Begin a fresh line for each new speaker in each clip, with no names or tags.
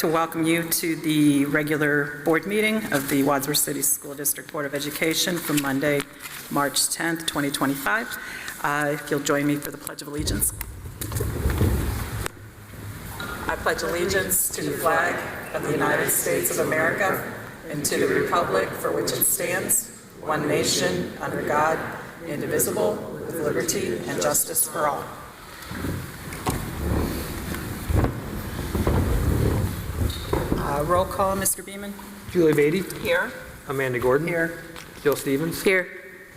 To welcome you to the regular board meeting of the Wadsworth City School District Board of Education for Monday, March 10th, 2025. If you'll join me for the Pledge of Allegiance. I pledge allegiance to the flag of the United States of America and to the republic for which it stands, one nation, under God, indivisible, with liberty and justice for all. Roll call, Mr. Beeman.
Julie Beatty.
Here.
Amanda Gordon.
Here.
Jill Stevens.
Here.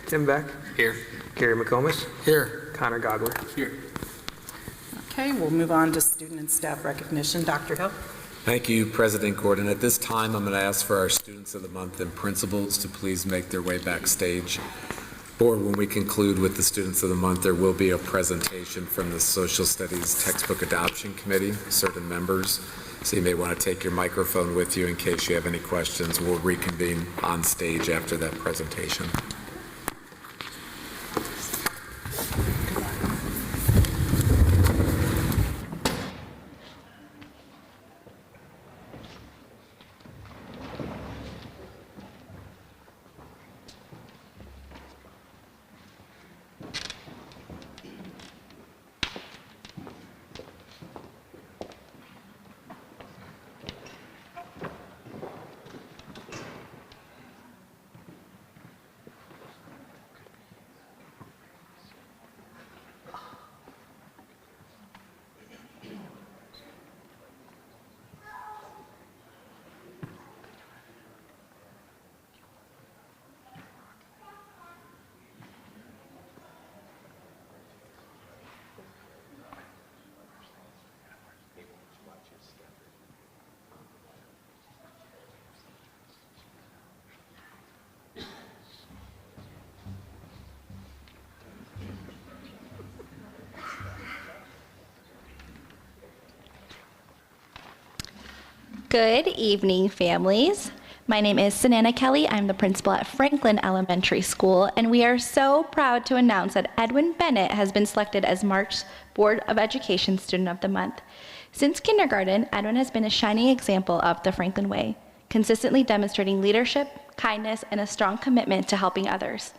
Tim Beck.
Here.
Carrie McComas.
Here.
Connor Godwin.
Here.
Okay, we'll move on to student and staff recognition. Dr. Hill.
Thank you, President Gordon. At this time, I'm going to ask for our Students of the Month and principals to please make their way backstage. Board, when we conclude with the Students of the Month, there will be a presentation from the Social Studies Textbook Adoption Committee, certain members. So you may want to take your microphone with you in case you have any questions. We'll reconvene on stage after that presentation.
Good evening, families. My name is Sanana Kelly. I'm the principal at Franklin Elementary School, and we are so proud to announce that Edwin Bennett has been selected as March's Board of Education Student of the Month. Since kindergarten, Edwin has been a shining example of the Franklin way, consistently demonstrating leadership, kindness, and a strong commitment to helping others.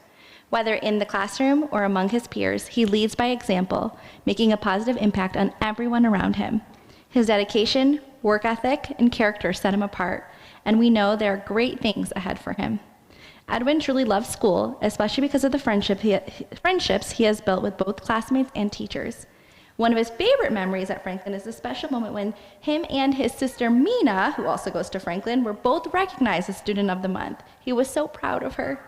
Whether in the classroom or among his peers, he leads by example, making a positive impact on everyone around him. His dedication, work ethic, and character set him apart, and we know there are great things ahead for him. Edwin truly loves school, especially because of the friendships he has built with both classmates and teachers. One of his favorite memories at Franklin is the special moment when him and his sister Mina, who also goes to Franklin, were both recognized as Student of the Month. He was so proud of her.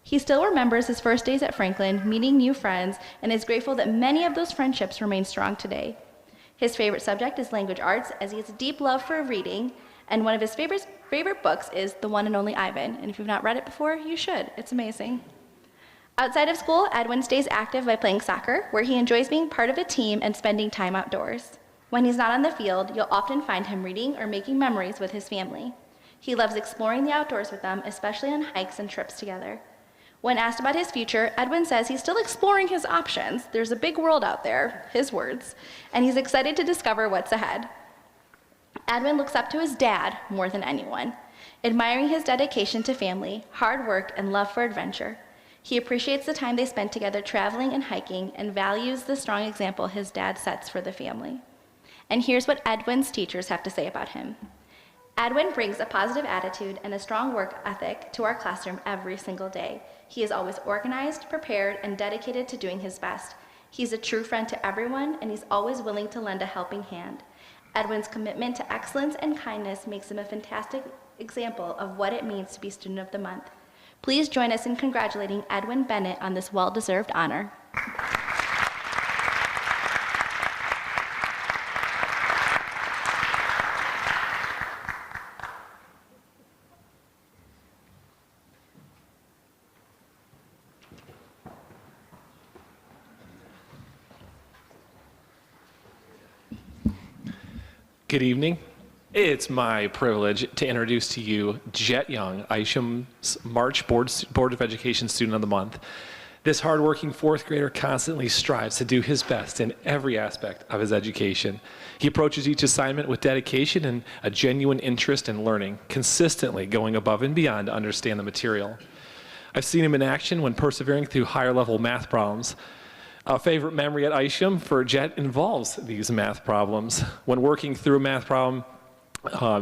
He still remembers his first days at Franklin, meeting new friends, and is grateful that many of those friendships remain strong today. His favorite subject is language arts, as he has a deep love for reading, and one of his favorite books is The One and Only Ivan, and if you've not read it before, you should. It's amazing. Outside of school, Edwin stays active by playing soccer, where he enjoys being part of a team and spending time outdoors. When he's not on the field, you'll often find him reading or making memories with his family. He loves exploring the outdoors with them, especially on hikes and trips together. When asked about his future, Edwin says he's still exploring his options. There's a big world out there, his words, and he's excited to discover what's ahead. Edwin looks up to his dad more than anyone, admiring his dedication to family, hard work, and love for adventure. He appreciates the time they spent together traveling and hiking and values the strong example his dad sets for the family. And here's what Edwin's teachers have to say about him. Edwin brings a positive attitude and a strong work ethic to our classroom every single day. He is always organized, prepared, and dedicated to doing his best. He's a true friend to everyone, and he's always willing to lend a helping hand. Edwin's commitment to excellence and kindness makes him a fantastic example of what it means to be Student of the Month. Please join us in congratulating Edwin Bennett on this well-deserved honor.
Good evening. It's my privilege to introduce to you Jet Young, Isham's March Board of Education Student of the Month. This hardworking fourth grader constantly strives to do his best in every aspect of his education. He approaches each assignment with dedication and a genuine interest in learning, consistently going above and beyond to understand the material. I've seen him in action when persevering through higher level math problems. A favorite memory at Isham for Jet involves these math problems. When working through a math problem,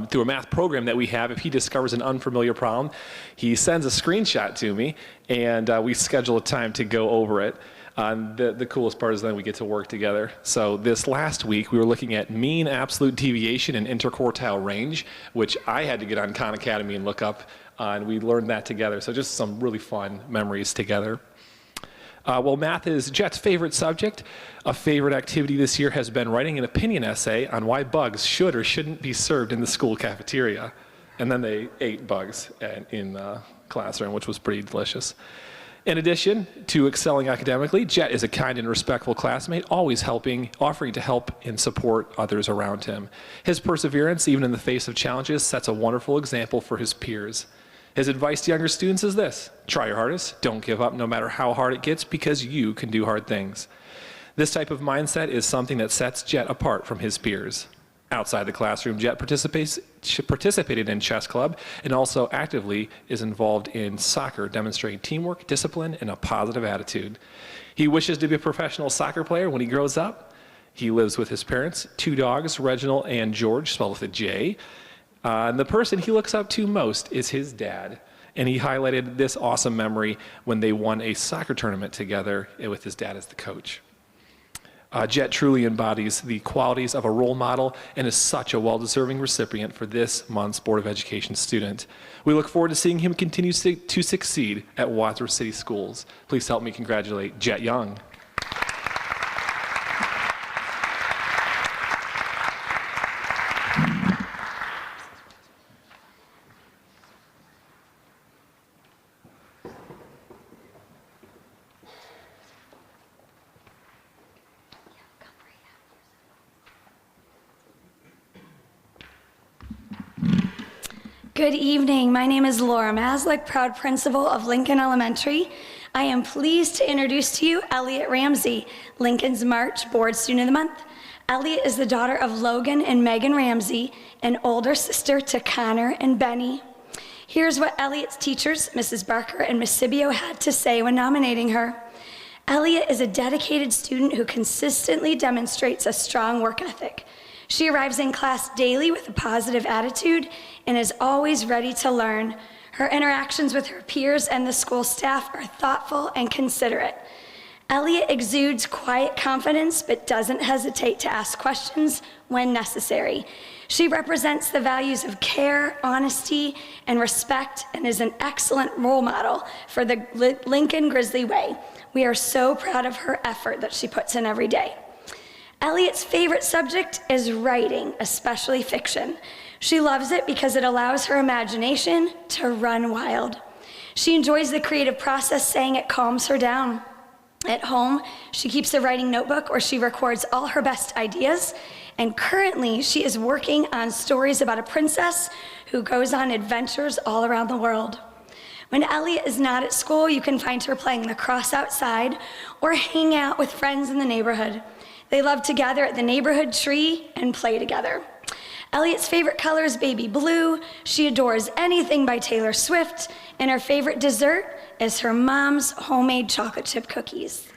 through a math program that we have, if he discovers an unfamiliar problem, he sends a screenshot to me, and we schedule a time to go over it. The coolest part is then we get to work together. So this last week, we were looking at mean absolute deviation and interquartile range, which I had to get on Khan Academy and look up, and we learned that together. So just some really fun memories together. Well, math is Jet's favorite subject. A favorite activity this year has been writing an opinion essay on why bugs should or shouldn't be served in the school cafeteria. And then they ate bugs in the classroom, which was pretty delicious. In addition to excelling academically, Jet is a kind and respectful classmate, always offering to help and support others around him. His perseverance, even in the face of challenges, sets a wonderful example for his peers. His advice to younger students is this: try your hardest, don't give up no matter how hard it gets, because you can do hard things. This type of mindset is something that sets Jet apart from his peers. Outside the classroom, Jet participated in chess club and also actively is involved in soccer, demonstrating teamwork, discipline, and a positive attitude. He wishes to be a professional soccer player when he grows up. He lives with his parents, 2 dogs, Reginald and George, spelled with a J. And the person he looks up to most is his dad. And he highlighted this awesome memory when they won a soccer tournament together with his dad as the coach. Jet truly embodies the qualities of a role model and is such a well-deserving recipient for this month's Board of Education student. We look forward to seeing him continue to succeed at Wadsworth City Schools. Please help me congratulate Jet Young.
Good evening. My name is Laura Maslick, proud principal of Lincoln Elementary. I am pleased to introduce to you Elliot Ramsey, Lincoln's March Board Student of the Month. Elliot is the daughter of Logan and Megan Ramsey, an older sister to Connor and Benny. Here's what Elliot's teachers, Mrs. Barker and Miss Sibio, had to say when nominating her. Elliot is a dedicated student who consistently demonstrates a strong work ethic. She arrives in class daily with a positive attitude and is always ready to learn. Her interactions with her peers and the school staff are thoughtful and considerate. Elliot exudes quiet confidence but doesn't hesitate to ask questions when necessary. She represents the values of care, honesty, and respect, and is an excellent role model for the Lincoln Grizzly Way. We are so proud of her effort that she puts in every day. Elliot's favorite subject is writing, especially fiction. She loves it because it allows her imagination to run wild. She enjoys the creative process, saying it calms her down. At home, she keeps a writing notebook where she records all her best ideas, and currently she is working on stories about a princess who goes on adventures all around the world. When Elliot is not at school, you can find her playing lacrosse outside or hanging out with friends in the neighborhood. They love to gather at the neighborhood tree and play together. Elliot's favorite color is baby blue. She adores anything by Taylor Swift, and her favorite dessert is her mom's homemade chocolate chip cookies.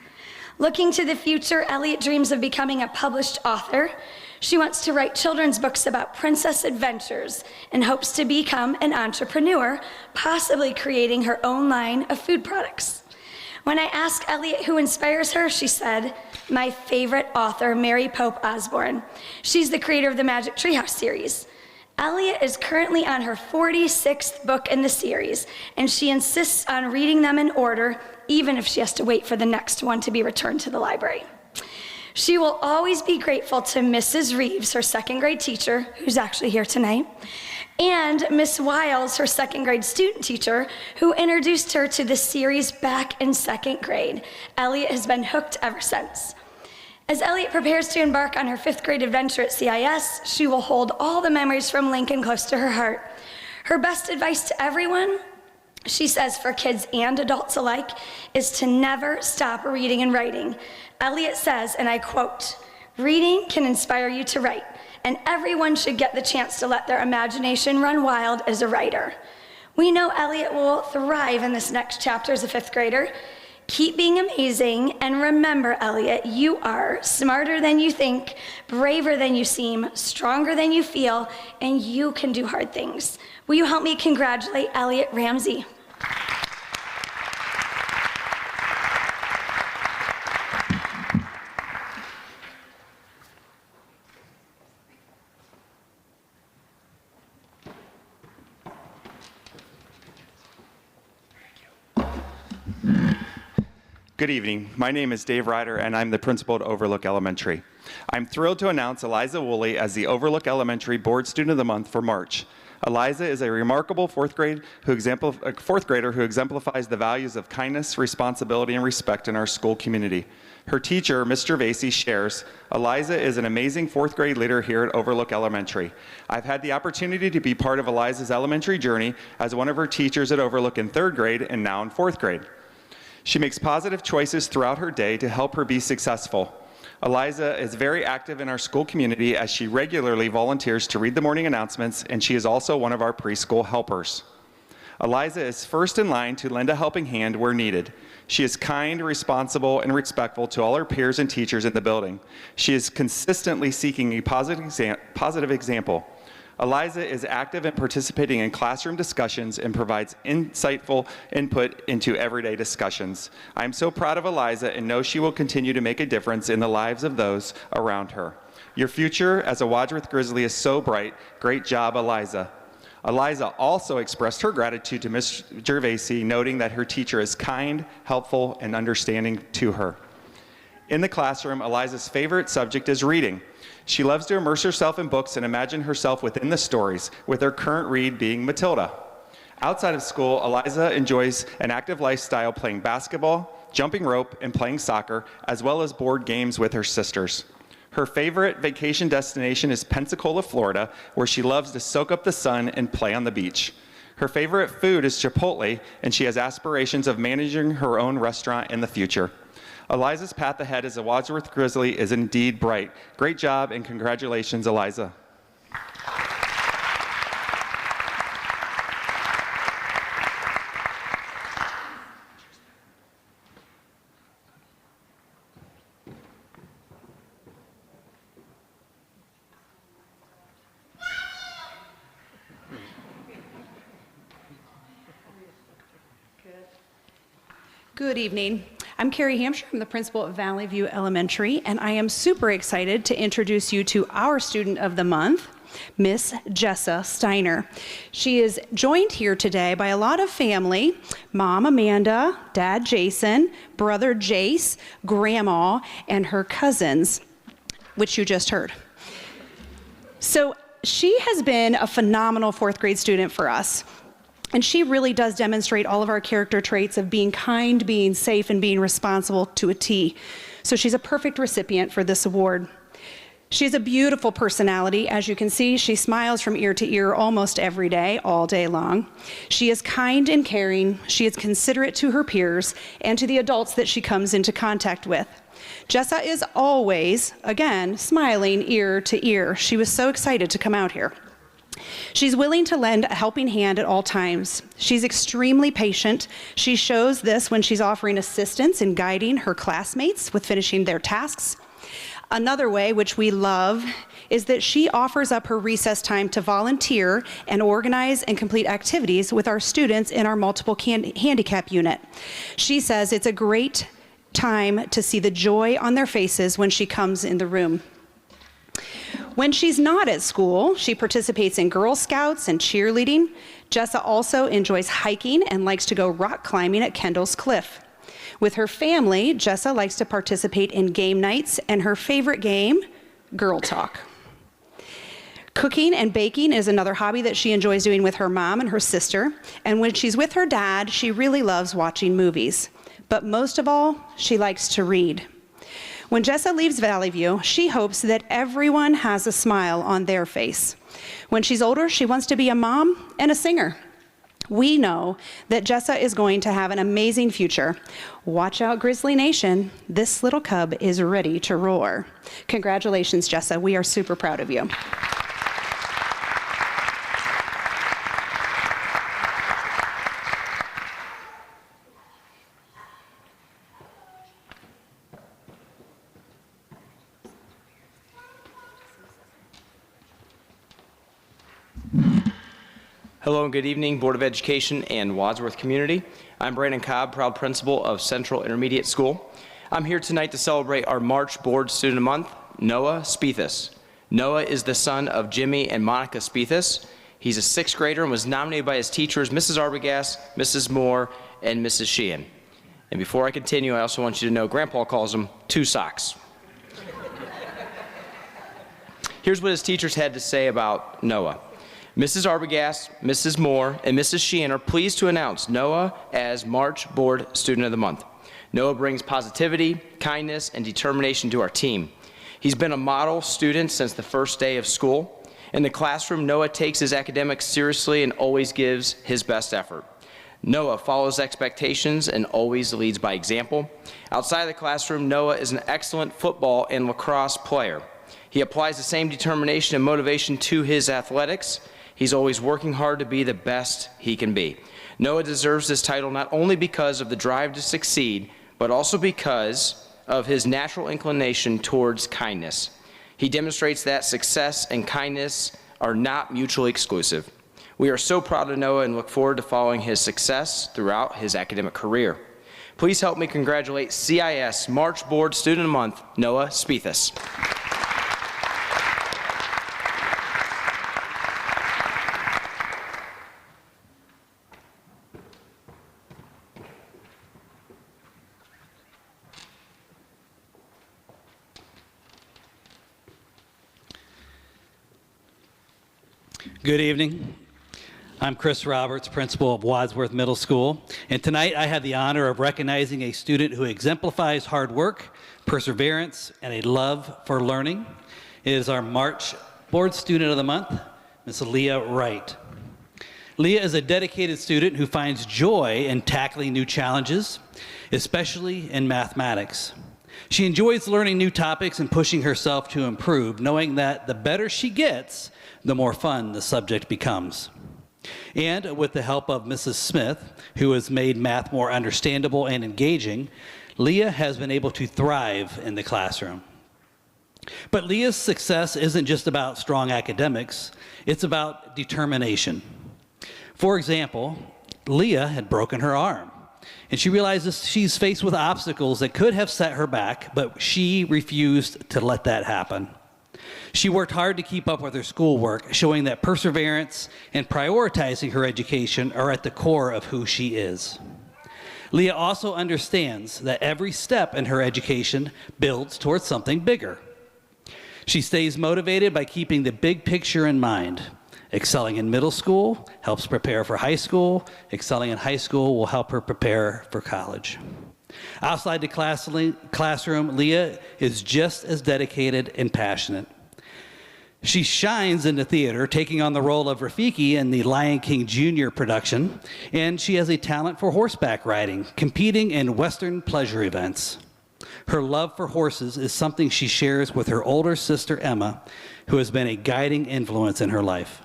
Looking to the future, Elliot dreams of becoming a published author. She wants to write children's books about princess adventures and hopes to become an entrepreneur, possibly creating her own line of food products. When I asked Elliot who inspires her, she said, "My favorite author, Mary Pope Osborne. She's the creator of the Magic Treehouse series." Elliot is currently on her 46th book in the series, and she insists on reading them in order, even if she has to wait for the next one to be returned to the library. She will always be grateful to Mrs. Reeves, her second grade teacher, who's actually here tonight, and Miss Wiles, her second grade student teacher, who introduced her to the series back in second grade. Elliot has been hooked ever since. As Elliot prepares to embark on her 5th grade adventure at CIS, she will hold all the memories from Lincoln close to her heart. Her best advice to everyone: she says for kids and adults alike, is to never stop reading and writing. Elliot says, and I quote, "Reading can inspire you to write, and everyone should get the chance to let their imagination run wild as a writer." We know Elliot will thrive in this next chapter as a 5th grader. Keep being amazing, and remember, Elliot, you are smarter than you think, braver than you seem, stronger than you feel, and you can do hard things. Will you help me congratulate Elliot Ramsey?
Good evening. My name is Dave Ryder, and I'm the principal at Overlook Elementary. I'm thrilled to announce Eliza Woolley as the Overlook Elementary Board Student of the Month for March. Eliza is a remarkable fourth grader who exemplifies the values of kindness, responsibility, and respect in our school community. Her teacher, Mr. Vasey, shares, "Eliza is an amazing 4th grade leader here at Overlook Elementary. I've had the opportunity to be part of Eliza's elementary journey as one of her teachers at Overlook in 3rd grade and now in 4th grade. She makes positive choices throughout her day to help her be successful. Eliza is very active in our school community as she regularly volunteers to read the morning announcements, and she is also one of our preschool helpers. Eliza is first in line to lend a helping hand where needed. She is kind, responsible, and respectful to all her peers and teachers in the building. She is consistently seeking a positive example. Eliza is active in participating in classroom discussions and provides insightful input into everyday discussions. I'm so proud of Eliza and know she will continue to make a difference in the lives of those around her. Your future as a Wadsworth Grizzly is so bright. Great job, Eliza." Eliza also expressed her gratitude to Ms. Gervasi, noting that her teacher is kind, helpful, and understanding to her. In the classroom, Eliza's favorite subject is reading. She loves to immerse herself in books and imagine herself within the stories, with her current read being Matilda. Outside of school, Eliza enjoys an active lifestyle playing basketball, jumping rope, and playing soccer, as well as board games with her sisters. Her favorite vacation destination is Pensacola, Florida, where she loves to soak up the sun and play on the beach. Her favorite food is Chipotle, and she has aspirations of managing her own restaurant in the future. Eliza's path ahead as a Wadsworth Grizzly is indeed bright. Great job and congratulations, Eliza.
Good evening. I'm Carrie Hampshire. I'm the principal at Valley View Elementary, and I am super excited to introduce you to our student of the month, Miss Jessa Steiner. She is joined here today by a lot of family: Mom Amanda, Dad Jason, brother Jace, Grandma, and her cousins, which you just heard. So she has been a phenomenal 4th grade student for us. And she really does demonstrate all of our character traits of being kind, being safe, and being responsible to a T. So she's a perfect recipient for this award. She has a beautiful personality. As you can see, she smiles from ear to ear almost every day, all day long. She is kind and caring. She is considerate to her peers and to the adults that she comes into contact with. Jessa is always, again, smiling ear to ear. She was so excited to come out here. She's willing to lend a helping hand at all times. She's extremely patient. She shows this when she's offering assistance in guiding her classmates with finishing their tasks. Another way, which we love, is that she offers up her recess time to volunteer and organize and complete activities with our students in our multiple handicap unit. She says it's a great time to see the joy on their faces when she comes in the room. When she's not at school, she participates in Girl Scouts and cheerleading. Jessa also enjoys hiking and likes to go rock climbing at Kendall's Cliff. With her family, Jessa likes to participate in game nights and her favorite game, Girl Talk. Cooking and baking is another hobby that she enjoys doing with her mom and her sister. And when she's with her dad, she really loves watching movies. But most of all, she likes to read. When Jessa leaves Valley View, she hopes that everyone has a smile on their face. When she's older, she wants to be a mom and a singer. We know that Jessa is going to have an amazing future. Watch out, Grizzly Nation. This little cub is ready to roar. Congratulations, Jessa. We are super proud of you.
Hello and good evening, Board of Education and Wadsworth Community. I'm Brandon Cobb, proud principal of Central Intermediate School. I'm here tonight to celebrate our March Board Student of the Month, Noah Spethis. Noah is the son of Jimmy and Monica Spethis. He's a 6th grader and was nominated by his teachers, Mrs. Arbogast, Mrs. Moore, and Mrs. Sheehan. And before I continue, I also want you to know Grandpa calls him Two Socks. Here's what his teachers had to say about Noah. Mrs. Arbogast, Mrs. Moore, and Mrs. Sheehan are pleased to announce Noah as March Board Student of the Month. Noah brings positivity, kindness, and determination to our team. He's been a model student since the first day of school. In the classroom, Noah takes his academics seriously and always gives his best effort. Noah follows expectations and always leads by example. Outside of the classroom, Noah is an excellent football and lacrosse player. He applies the same determination and motivation to his athletics. He's always working hard to be the best he can be. Noah deserves this title not only because of the drive to succeed, but also because of his natural inclination towards kindness. He demonstrates that success and kindness are not mutually exclusive. We are so proud of Noah and look forward to following his success throughout his academic career. Please help me congratulate CIS March Board Student of the Month, Noah Spethis.
Good evening. I'm Chris Roberts, principal of Wadsworth Middle School, and tonight I have the honor of recognizing a student who exemplifies hard work, perseverance, and a love for learning. It is our March Board Student of the Month, Ms. Leah Wright. Leah is a dedicated student who finds joy in tackling new challenges, especially in mathematics. She enjoys learning new topics and pushing herself to improve, knowing that the better she gets, the more fun the subject becomes. And with the help of Mrs. Smith, who has made math more understandable and engaging, Leah has been able to thrive in the classroom. But Leah's success isn't just about strong academics, it's about determination. For example, Leah had broken her arm, and she realizes she's faced with obstacles that could have set her back, but she refused to let that happen. She worked hard to keep up with her schoolwork, showing that perseverance and prioritizing her education are at the core of who she is. Leah also understands that every step in her education builds towards something bigger. She stays motivated by keeping the big picture in mind. Excelling in middle school helps prepare for high school. Excelling in high school will help her prepare for college. Outside the classroom, Leah is just as dedicated and passionate. She shines in the theater, taking on the role of Rafiki in the Lion King Jr. production, and she has a talent for horseback riding, competing in Western pleasure events. Her love for horses is something she shares with her older sister, Emma, who has been a guiding influence in her life.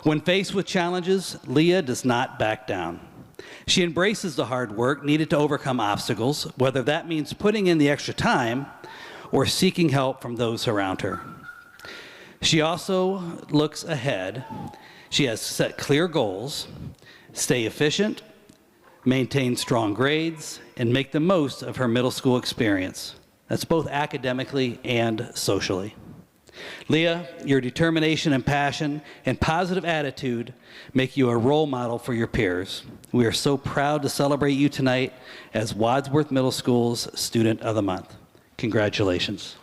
When faced with challenges, Leah does not back down. She embraces the hard work needed to overcome obstacles, whether that means putting in the extra time or seeking help from those around her. She also looks ahead. She has set clear goals, stay efficient, maintain strong grades, and make the most of her middle school experience. That's both academically and socially. Leah, your determination and passion and positive attitude make you a role model for your peers. We are so proud to celebrate you tonight as Wadsworth Middle School's Student of the Month. Congratulations.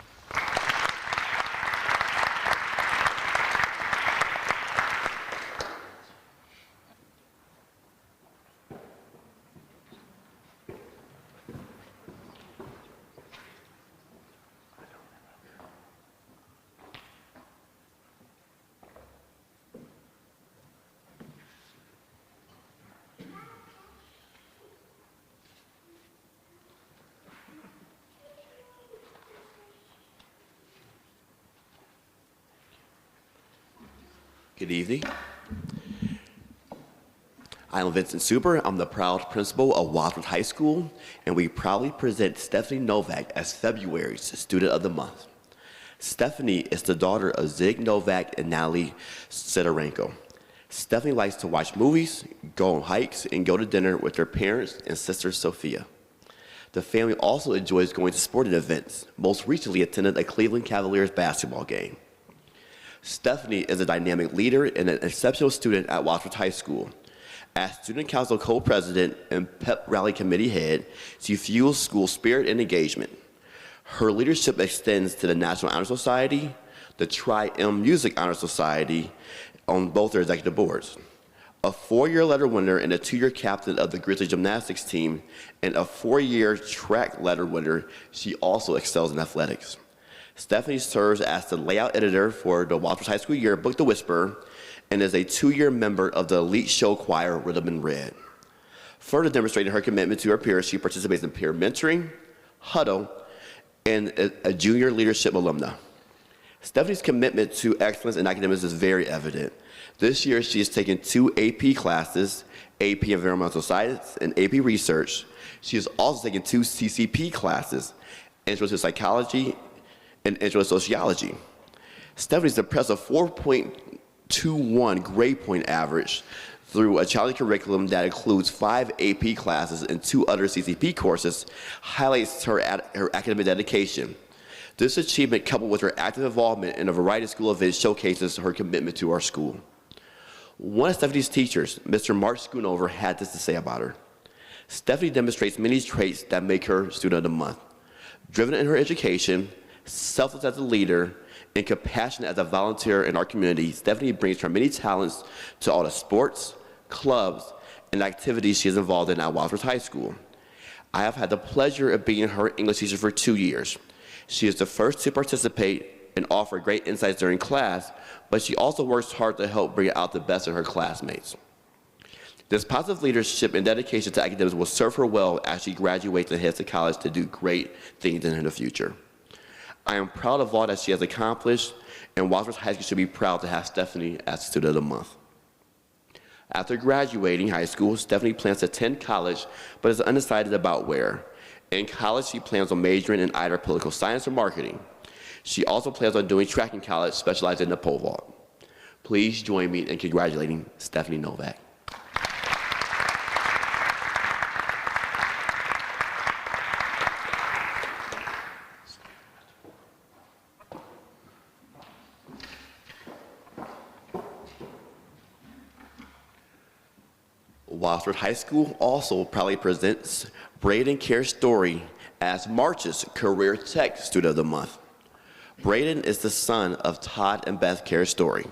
Good evening. I'm Vincent Suber. I'm the proud principal of Wadsworth High School, and we proudly present Stephanie Novak as February's Student of the Month. Stephanie is the daughter of Zig Novak and Natalie Sidorenko. Stephanie likes to watch movies, go on hikes, and go to dinner with her parents and sister Sophia. The family also enjoys going to sporting events, most recently attended a Cleveland Cavaliers basketball game. Stephanie is a dynamic leader and an exceptional student at Wadsworth High School. As Student Council co-president and PEP Rally Committee head, she fuels school spirit and engagement. Her leadership extends to the National Honor Society, the Tri-M Music Honor Society, on both their executive boards. A 4-year letter winner and a 2-year captain of the Grizzly gymnastics team, and a 4-year track letter winner, she also excels in athletics. Stephanie serves as the layout editor for the Wadsworth High School yearbook, The Whisperer, and is a 2-year member of the elite show choir, Rhythm and Red. Further demonstrating her commitment to her peers, she participates in peer mentoring, huddle, and a junior leadership alumna. Stephanie's commitment to excellence in academics is very evident. This year, she has taken 2 AP classes, AP Environmental Science and AP Research. She has also taken 2 CCP classes, Intro to Psychology and Intro to Sociology. Stephanie's impressive 4.21 grade point average through a challenging curriculum that includes 5 AP classes and 2 other CCP courses highlights her academic dedication. This achievement, coupled with her active involvement in a variety of school events, showcases her commitment to our school. One of Stephanie's teachers, Mr. Mark Schoonover, had this to say about her. Stephanie demonstrates many traits that make her Student of the Month. Driven in her education, selfless as a leader, and compassionate as a volunteer in our community, Stephanie brings her many talents to all the sports, clubs, and activities she is involved in at Wadsworth High School. I have had the pleasure of being her English teacher for 2 years. She is the first to participate and offer great insights during class, but she also works hard to help bring out the best in her classmates. This positive leadership and dedication to academics will serve her well as she graduates and heads to college to do great things in the future. I am proud of all that she has accomplished, and Wadsworth High School should be proud to have Stephanie as Student of the Month. After graduating high school, Stephanie plans to attend college, but is undecided about where. In college, she plans on majoring in either political science or marketing. She also plans on doing track in college, specializing in the pole vault. Please join me in congratulating Stephanie Novak. Wadsworth High School also proudly presents Braden Care Story as March's Career Tech Student of the Month. Braden is the son of Todd and Beth Care Story.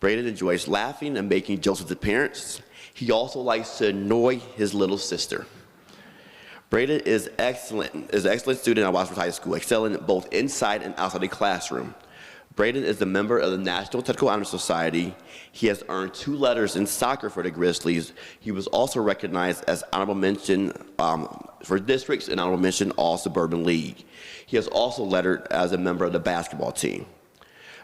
Braden enjoys laughing and making jokes with his parents. He also likes to annoy his little sister. Braden is an excellent student at Wadsworth High School, excelling both inside and outside the classroom. Braden is a member of the National Technical Honor Society. He has earned 2 letters in soccer for the Grizzlies. He was also recognized as honorable mention for districts and honorable mention All Suburban League. He has also lettered as a member of the basketball team.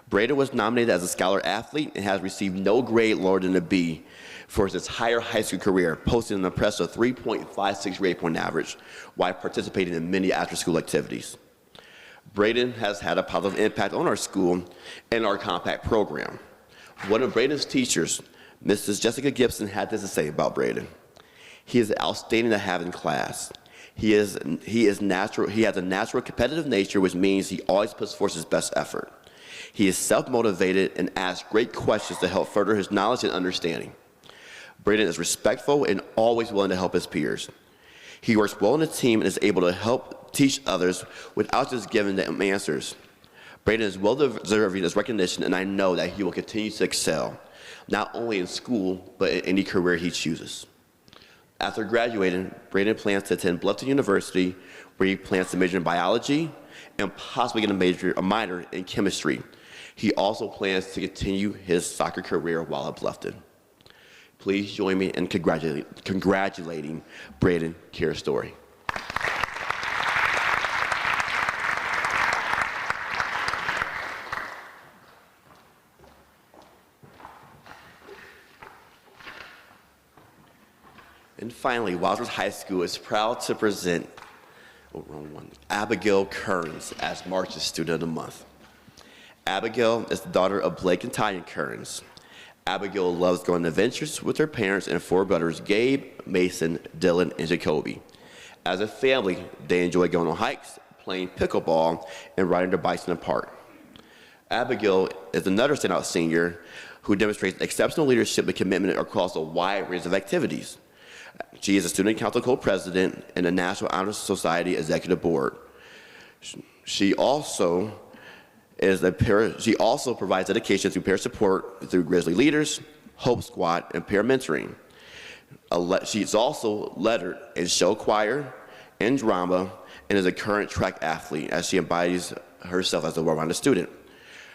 Braden was nominated as a scholar athlete and has received no grade lower than a B for his entire high school career, posting an impressive 3.56 grade point average while participating in many after-school activities. Braden has had a positive impact on our school and our compact program. One of Braden's teachers, Mrs. Jessica Gibson, had this to say about Braden. He is outstanding to have in class. He has a natural competitive nature, which means he always puts forth his best effort. He is self-motivated and asks great questions to help further his knowledge and understanding. Braden is respectful and always willing to help his peers. He works well in a team and is able to help teach others without just giving them answers. Braden is well deserving of this recognition, and I know that he will continue to excel, not only in school, but in any career he chooses. After graduating, Braden plans to attend Bluffton University, where he plans to major in biology and possibly get a minor in chemistry. He also plans to continue his soccer career while at Bluffton. Please join me in congratulating Braden Care Story. And finally, Wadsworth High School is proud to present Abigail Kearns as March's Student of the Month. Abigail is the daughter of Blake and Tanya Kearns. Abigail loves going on adventures with her parents and 4 brothers, Gabe, Mason, Dylan, and Jacoby. As a family, they enjoy going on hikes, playing pickleball, and riding their bikes in the park. Abigail is another standout senior who demonstrates exceptional leadership and commitment across a wide range of activities. She is a student council co-president and the National Honor Society Executive Board. She also provides education through peer support through Grizzly Leaders, Hope Squad, and peer mentoring. She's also lettered in show choir and drama and is a current track athlete as she embodies herself as a well-rounded student.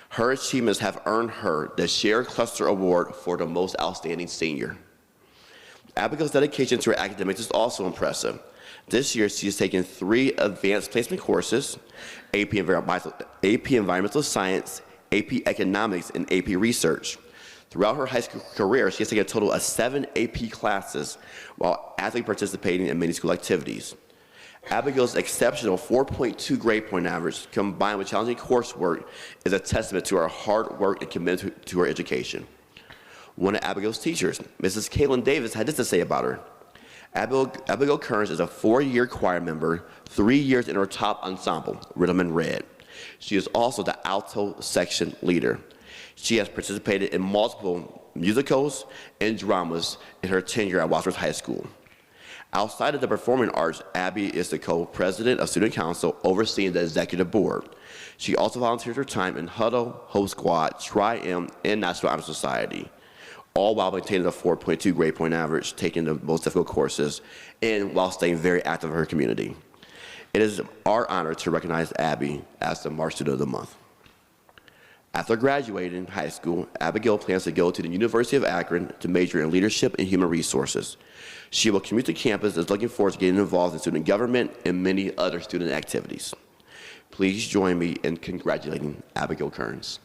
Her achievements have earned her the Share Cluster Award for the most outstanding senior. Abigail's dedication to her academics is also impressive. This year, she has taken 3 advanced placement courses, AP Environmental Science, AP Economics, and AP Research. Throughout her high school career, she has taken a total of 7 AP classes while actively participating in many school activities. Abigail's exceptional 4.2 grade point average, combined with challenging coursework, is a testament to her hard work and commitment to her education. One of Abigail's teachers, Mrs. Kaylin Davis, had this to say about her. Abigail Kearns is a 4-year choir member, 3 years in her top ensemble, Rhythm and Red. She is also the alto section leader. She has participated in multiple musicals and dramas in her tenure at Wadsworth High School. Outside of the performing arts, Abby is the co-president of Student Council, overseeing the executive board. She also volunteers her time in Huddle, Hope Squad, Tri-M, and National Honor Society, all while maintaining a 4.2 grade point average, taking the most difficult courses, and while staying very active in her community. It is our honor to recognize Abby as the March Student of the Month. After graduating high school, Abigail plans to go to the University of Akron to major in leadership and human resources. She will commute to campus and is looking forward to getting involved in student government and many other student activities. Please join me in congratulating Abigail Kearns.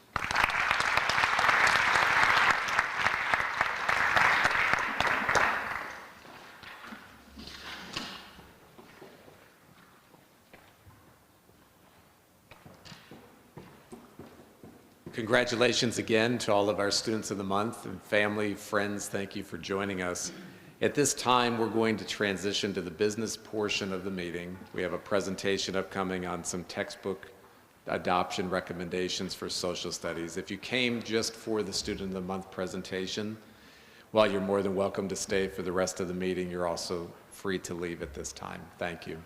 Congratulations again to all of our students of the month and family, friends, thank you for joining us. At this time, we're going to transition to the business portion of the meeting. We have a presentation upcoming on some textbook adoption recommendations for social studies. If you came just for the Student of the Month presentation, while you're more than welcome to stay for the rest of the meeting, you're also free to leave at this time. Thank you.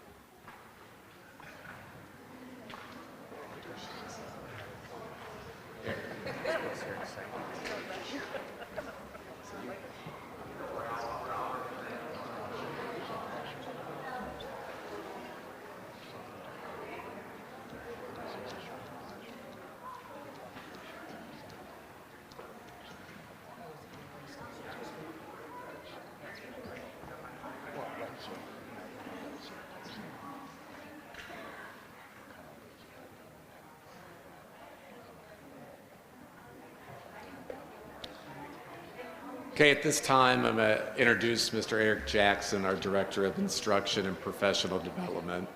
Okay, at this time, I'm going to introduce Mr. Eric Jackson, our Director of Instruction and Professional Development.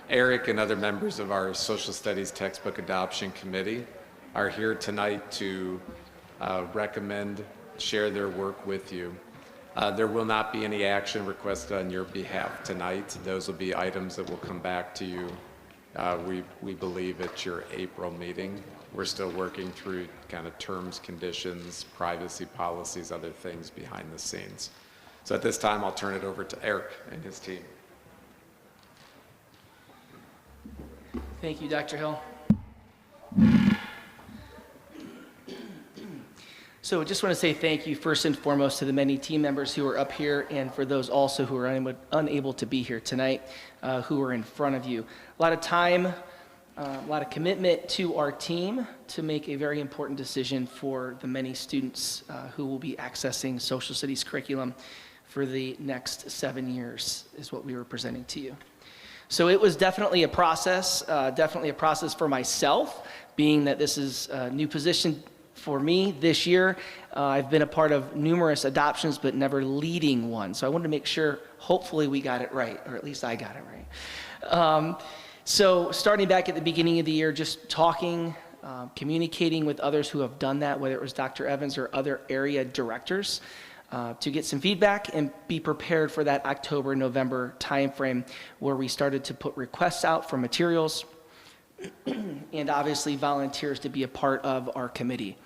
Eric and other members of our Social Studies Textbook Adoption Committee are here tonight to share their work with you. There will not be any action requested on your behalf tonight. Those will be items that will come back to you, we believe, at your April meeting. We're still working through kind of terms, conditions, privacy policies, other things behind the scenes. So at this time, I'll turn it over to Eric and his team.
Thank you, Dr. Hill. So I just want to say thank you first and foremost to the many team members who are up here, and for those also who are unable to be here tonight, who are in front of you. A lot of time, a lot of commitment to our team to make a very important decision for the many students who will be accessing social studies curriculum for the next 7 years is what we were presenting to you. So it was definitely a process for myself, being that this is a new position for me this year. I've been a part of numerous adoptions, but never leading one. So I wanted to make sure, hopefully we got it right, or at least I got it right. So starting back at the beginning of the year, just talking, communicating with others who have done that, whether it was Dr. Evans or other area directors, to get some feedback and be prepared for that October-November timeframe where we started to put requests out for materials and obviously volunteers to be a part of our committee.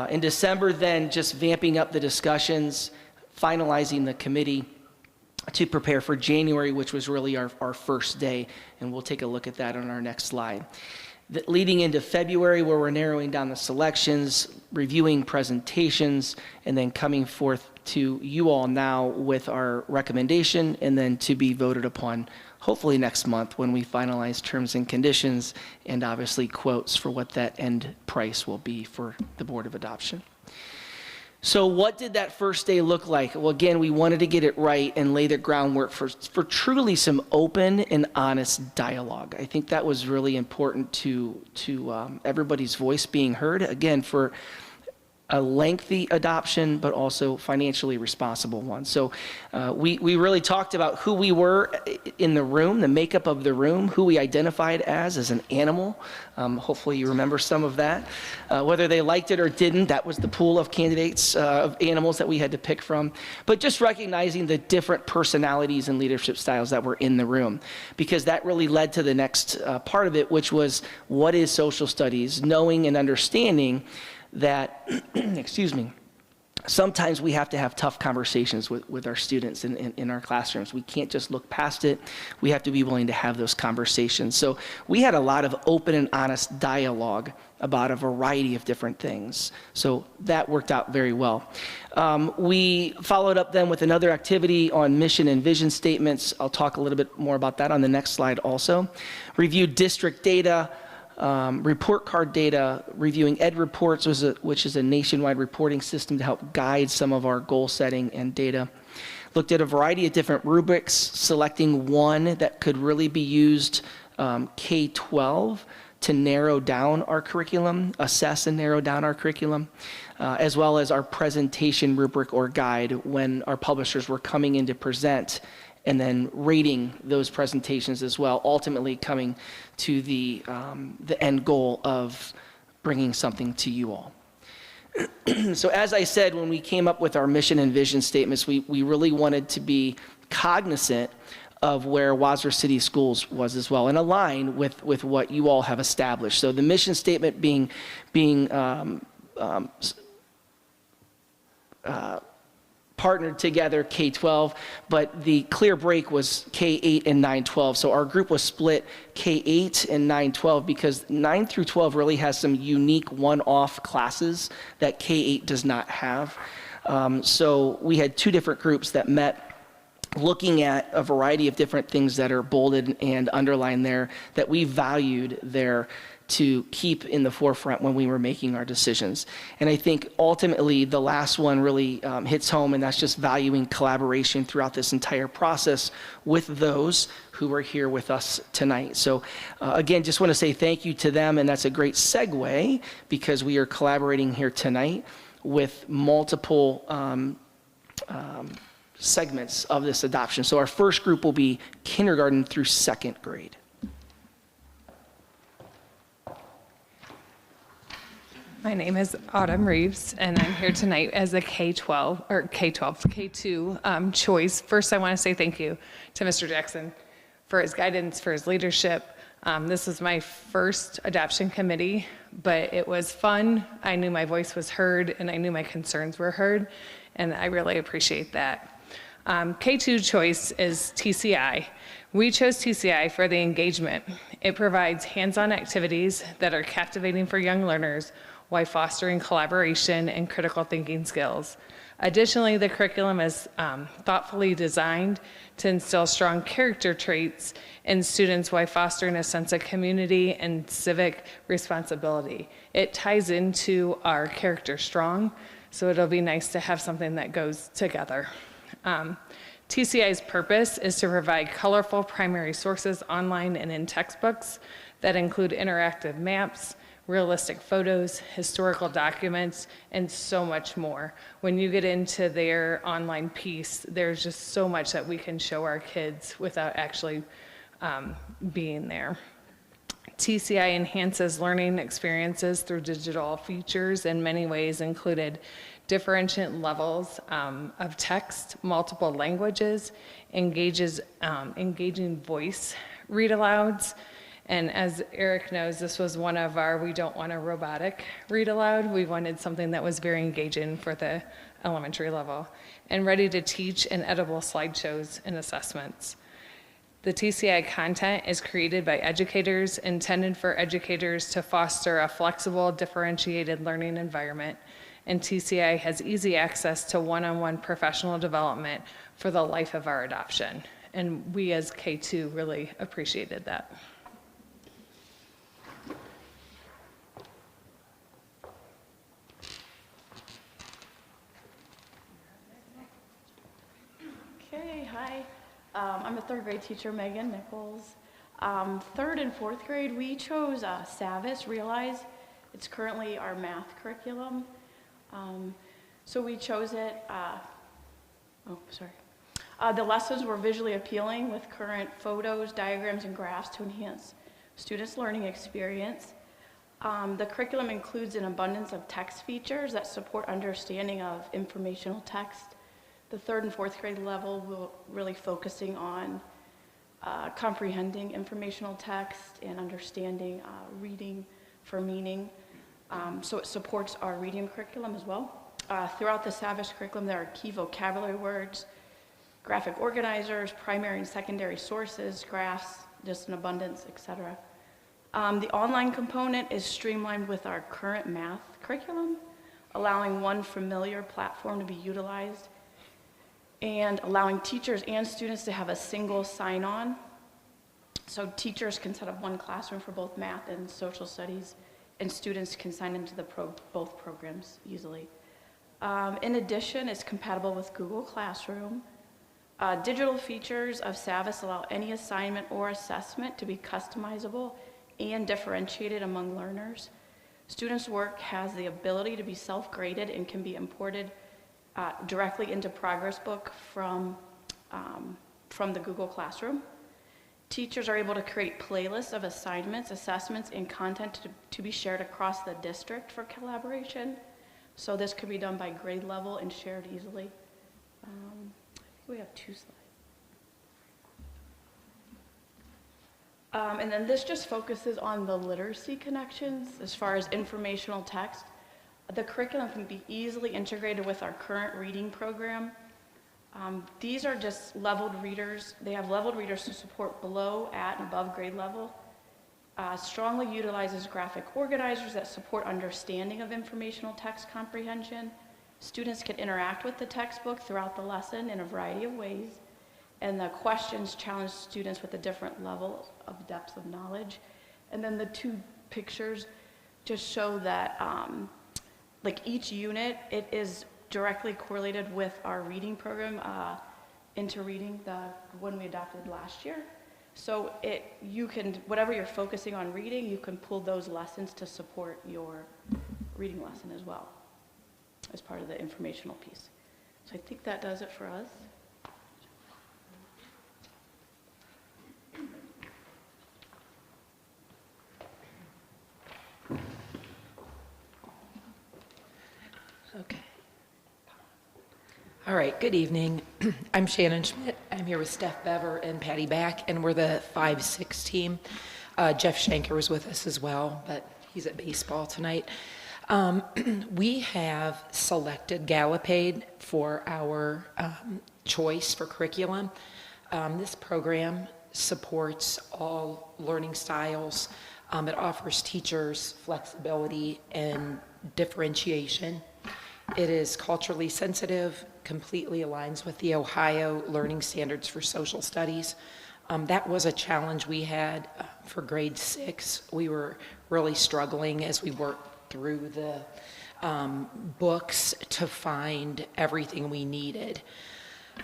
In December then, just vamping up the discussions, finalizing the committee to prepare for January, which was really our first day, and we'll take a look at that on our next slide. Leading into February, where we're narrowing down the selections, reviewing presentations, and then coming forth to you all now with our recommendation, and then to be voted upon hopefully next month when we finalize terms and conditions and obviously quotes for what that end price will be for the Board of Adoption. So what did that first day look like? Well, again, we wanted to get it right and lay the groundwork for truly some open and honest dialogue. I think that was really important to everybody's voice being heard. Again, for a lengthy adoption, but also financially responsible one. So we really talked about who we were in the room, the makeup of the room, who we identified as an animal. Hopefully you remember some of that. Whether they liked it or didn't, that was the pool of candidates of animals that we had to pick from. But just recognizing the different personalities and leadership styles that were in the room, because that really led to the next part of it, which was what is social studies, knowing and understanding that, excuse me, sometimes we have to have tough conversations with our students in our classrooms. We can't just look past it. We have to be willing to have those conversations. So we had a lot of open and honest dialogue about a variety of different things. So that worked out very well. We followed up then with another activity on mission and vision statements. I'll talk a little bit more about that on the next slide also. Reviewed district data, report card data, reviewing ed reports, which is a nationwide reporting system to help guide some of our goal setting and data. Looked at a variety of different rubrics, selecting one that could really be used K-12 to narrow down our curriculum, assess and narrow down our curriculum, as well as our presentation rubric or guide when our publishers were coming in to present, and then rating those presentations as well, ultimately coming to the end goal of bringing something to you all. So as I said, when we came up with our mission and vision statements, we really wanted to be cognizant of where Wadsworth City Schools was as well, and align with what you all have established. So the mission statement being partnered together K-12, but the clear break was K-8 and 9-12. So our group was split K-8 and 9-12 because 9 through 12 really has some unique one-off classes that K-8 does not have. So we had two different groups that met, looking at a variety of different things that are bolded and underlined there that we valued there to keep in the forefront when we were making our decisions. And I think ultimately the last one really hits home, and that's just valuing collaboration throughout this entire process with those who are here with us tonight. So again, just want to say thank you to them, and that's a great segue because we are collaborating here tonight with multiple segments of this adoption. So our first group will be kindergarten through second grade.
My name is Autumn Reeves, and I'm here tonight as a K2 choice. First, I want to say thank you to Mr. Jackson for his guidance, for his leadership. This was my first adoption committee, but it was fun. I knew my voice was heard, and I knew my concerns were heard, and I really appreciate that. K2 choice is TCI. We chose TCI for the engagement. It provides hands-on activities that are captivating for young learners while fostering collaboration and critical thinking skills. Additionally, the curriculum is thoughtfully designed to instill strong character traits in students while fostering a sense of community and civic responsibility. It ties into our Character Strong, so it'll be nice to have something that goes together. TCI's purpose is to provide colorful primary sources online and in textbooks that include interactive maps, realistic photos, historical documents, and so much more. When you get into their online piece, there's just so much that we can show our kids without actually being there. TCI enhances learning experiences through digital features in many ways, included differentiate levels of text, multiple languages, engaging voice read-alouds. And as Eric knows, this was one of our, we don't want a robotic read aloud. We wanted something that was very engaging for the elementary level, and ready to teach and editable slideshows and assessments. The TCI content is created by educators, intended for educators to foster a flexible, differentiated learning environment. And TCI has easy access to one-on-one professional development for the life of our adoption. And we as K2 really appreciated that.
Okay, hi. I'm a third grade teacher, Megan Nichols. Third and fourth grade, we chose Savis, Realize. It's currently our math curriculum. So we chose it, the lessons were visually appealing with current photos, diagrams, and graphs to enhance students' learning experience. The curriculum includes an abundance of text features that support understanding of informational text. The third and fourth grade level will really focusing on comprehending informational text and understanding reading for meaning. So it supports our reading curriculum as well. Throughout the Savis curriculum, there are key vocabulary words, graphic organizers, primary and secondary sources, graphs, just an abundance, etc. The online component is streamlined with our current math curriculum, allowing one familiar platform to be utilized and allowing teachers and students to have a single sign-on. So teachers can set up one classroom for both math and social studies, and students can sign into the both programs easily. In addition, it's compatible with Google Classroom. Digital features of Savis allow any assignment or assessment to be customizable and differentiated among learners. Students' work has the ability to be self-graded and can be imported directly into Progress Book from the Google Classroom. Teachers are able to create playlists of assignments, assessments, and content to be shared across the district for collaboration. So this could be done by grade level and shared easily. I think we have 2 slides. And then this just focuses on the literacy connections as far as informational text. The curriculum can be easily integrated with our current reading program. These are just leveled readers. They have leveled readers to support below, at, and above grade level. Strongly utilizes graphic organizers that support understanding of informational text comprehension. Students can interact with the textbook throughout the lesson in a variety of ways. And the questions challenge students with a different level of depth of knowledge. And then the 2 pictures just show that like each unit, it is directly correlated with our reading program, Into Reading, the one we adopted last year. So you can, whatever you're focusing on reading, you can pull those lessons to support your reading lesson as well, as part of the informational piece. So I think that does it for us.
Okay. All right, good evening. I'm Shannon Schmidt. I'm here with Steph Bever and Patty Back, and we're the 5-6 team. Jeff Shanker was with us as well, but he's at baseball tonight. We have selected Gallopade for our choice for curriculum. This program supports all learning styles. It offers teachers flexibility and differentiation. It is culturally sensitive, completely aligns with the Ohio Learning Standards for Social Studies. That was a challenge we had for grade 6. We were really struggling as we worked through the books to find everything we needed.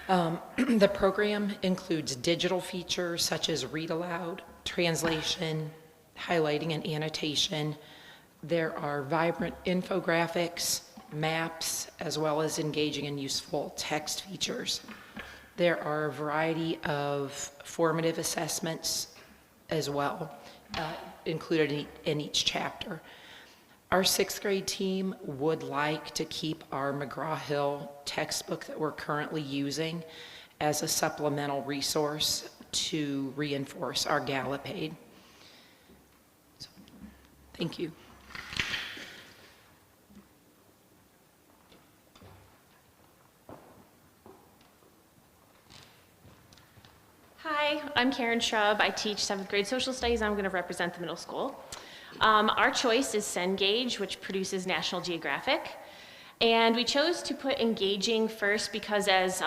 The program includes digital features such as read aloud, translation, highlighting and annotation, There are vibrant infographics, maps, as well as engaging and useful text features. There are a variety of formative assessments as well, included in each chapter. Our 6th grade team would like to keep our McGraw-Hill textbook that we're currently using as a supplemental resource to reinforce our Gallup aid. So, thank you.
Hi, I'm Karen Shrub. I teach 7th grade social studies. I'm going to represent the middle school. Our choice is Cengage, which produces National Geographic. And we chose to put engaging first because as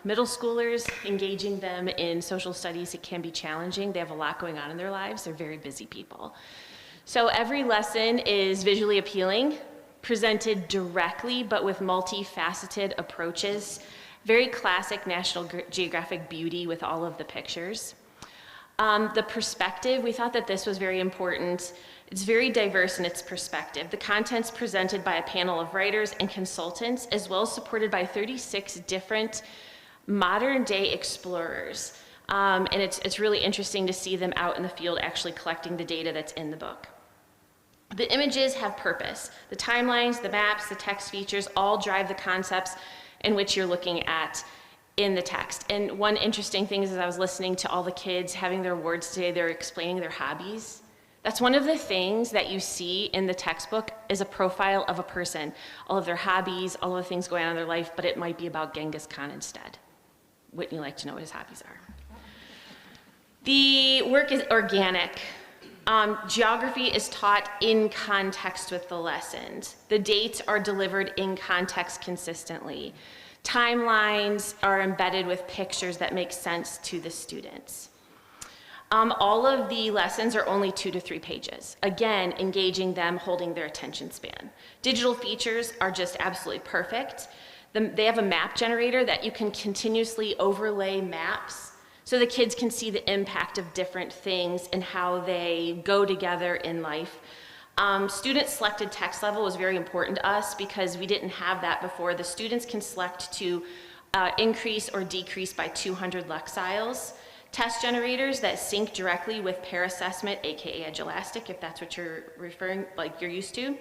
middle schoolers, engaging them in social studies, it can be challenging. They have a lot going on in their lives. They're very busy people. So every lesson is visually appealing, presented directly, but with multifaceted approaches. Very classic National Geographic beauty with all of the pictures. The perspective, we thought that this was very important. It's very diverse in its perspective. The content's presented by a panel of writers and consultants, as well as supported by 36 different modern-day explorers. And it's really interesting to see them out in the field actually collecting the data that's in the book. The images have purpose. The timelines, the maps, the text features all drive the concepts in which you're looking at in the text. And one interesting thing is, as I was listening to all the kids having their awards today, they're explaining their hobbies. That's one of the things that you see in the textbook is a profile of a person, all of their hobbies, all of the things going on in their life, but it might be about Genghis Khan instead. Wouldn't you like to know what his hobbies are? The work is organic. Geography is taught in context with the lessons. The dates are delivered in context consistently. Timelines are embedded with pictures that make sense to the students. All of the lessons are only 2 to 3 pages. Again, engaging them, holding their attention span. Digital features are just absolutely perfect. They have a map generator that you can continuously overlay maps so the kids can see the impact of different things and how they go together in life. Student selected text level was very important to us because we didn't have that before. The students can select to increase or decrease by 200 lexiles. Test generators that sync directly with pair assessment, AKA Edulastic, if that's what you're referring, like you're used to.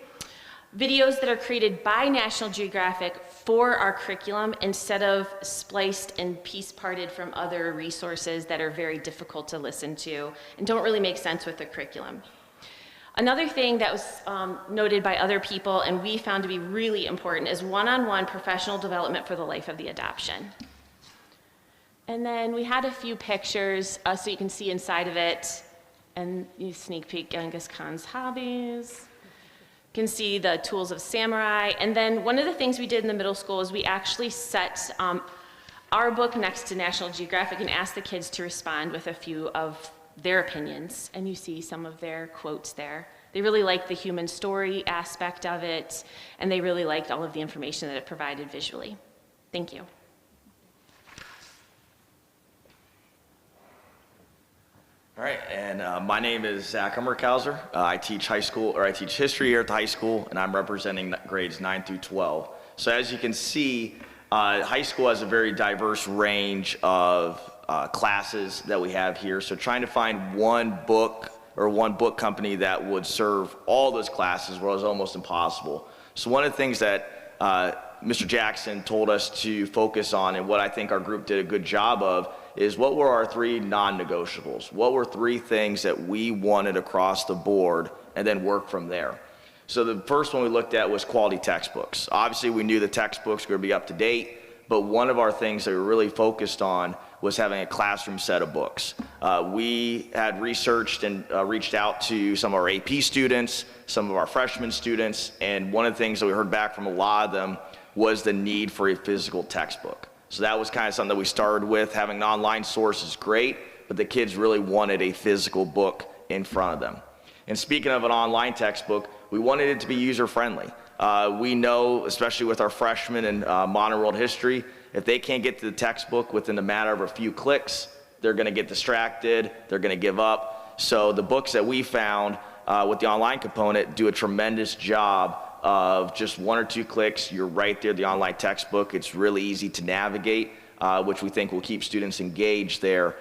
Videos that are created by National Geographic for our curriculum instead of spliced and piece-parted from other resources that are very difficult to listen to and don't really make sense with the curriculum. Another thing that was noted by other people and we found to be really important is one-on-one professional development for the life of the adoption. And then we had a few pictures so you can see inside of it, and you sneak peek Genghis Khan's hobbies. You can see the tools of samurai. And then one of the things we did in the middle school is we actually set our book next to National Geographic and asked the kids to respond with a few of their opinions. And you see some of their quotes there. They really liked the human story aspect of it, and they really liked all of the information that it provided visually. Thank you.
All right, and my name is Zach Ummerkauser. I teach history here at the high school, and I'm representing grades 9 through 12. So as you can see, high school has a very diverse range of classes that we have here. So trying to find one book or one book company that would serve all those classes was almost impossible. So one of the things that Mr. Jackson told us to focus on, and what I think our group did a good job of, is what were our 3 non-negotiables? What were 3 things that we wanted across the board, and then work from there? So the first one we looked at was quality textbooks. Obviously, we knew the textbooks were going to be up to date, but one of our things that we were really focused on was having a classroom set of books. We had researched and reached out to some of our AP students, some of our freshman students, and one of the things that we heard back from a lot of them was the need for a physical textbook. So that was kind of something that we started with. Having an online source is great, but the kids really wanted a physical book in front of them. And speaking of an online textbook, we wanted it to be user-friendly. We know, especially with our freshmen in modern world history, if they can't get to the textbook within a matter of a few clicks, they're going to get distracted, they're going to give up. So the books that we found with the online component, do a tremendous job of just 1 or 2 clicks. You're right there, the online textbook. It's really easy to navigate, which we think will keep students engaged there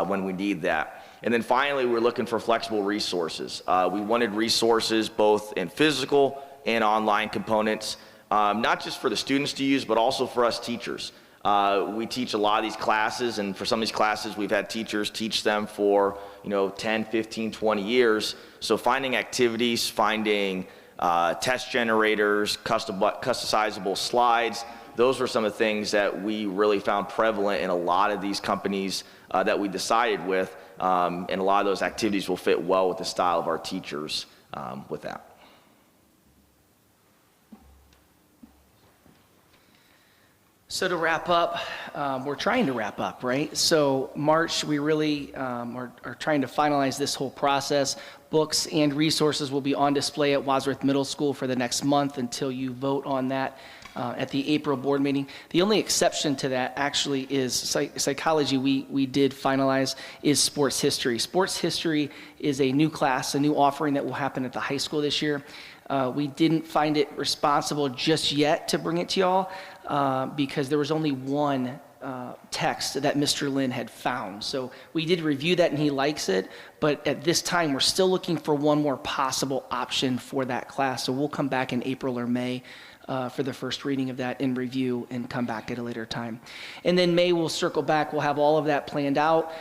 when we need that. And then finally, we're looking for flexible resources. We wanted resources both in physical and online components, not just for the students to use, but also for us teachers. We teach a lot of these classes, and for some of these classes, we've had teachers teach them for 10, 15, 20 years. So finding activities, finding test generators, customizable slides, those were some of the things that we really found prevalent in a lot of these companies that we decided with, and a lot of those activities will fit well with the style of our teachers with that.
So to wrap up, we're trying to wrap up, right? So March, we really are trying to finalize this whole process. Books and resources will be on display at Wadsworth Middle School for the next month until you vote on that at the April board meeting. The only exception to that actually is psychology we did finalize is sports history. Sports history is a new class, a new offering that will happen at the high school this year. We didn't find it responsible just yet to bring it to y'all because there was only one text that Mr. Lynn had found. So we did review that and he likes it, but at this time we're still looking for one more possible option for that class. So we'll come back in April or May for the first reading of that in review and come back at a later time. And then May we'll circle back, we'll have all of that planned out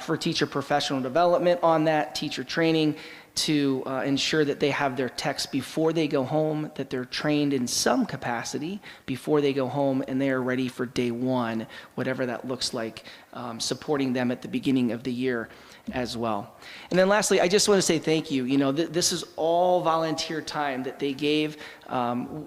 for teacher professional development on that, teacher training, to ensure that they have their text before they go home, that they're trained in some capacity before they go home, and they are ready for day one, whatever that looks like, supporting them at the beginning of the year as well. And then lastly, I just want to say thank you. This is all volunteer time that they gave.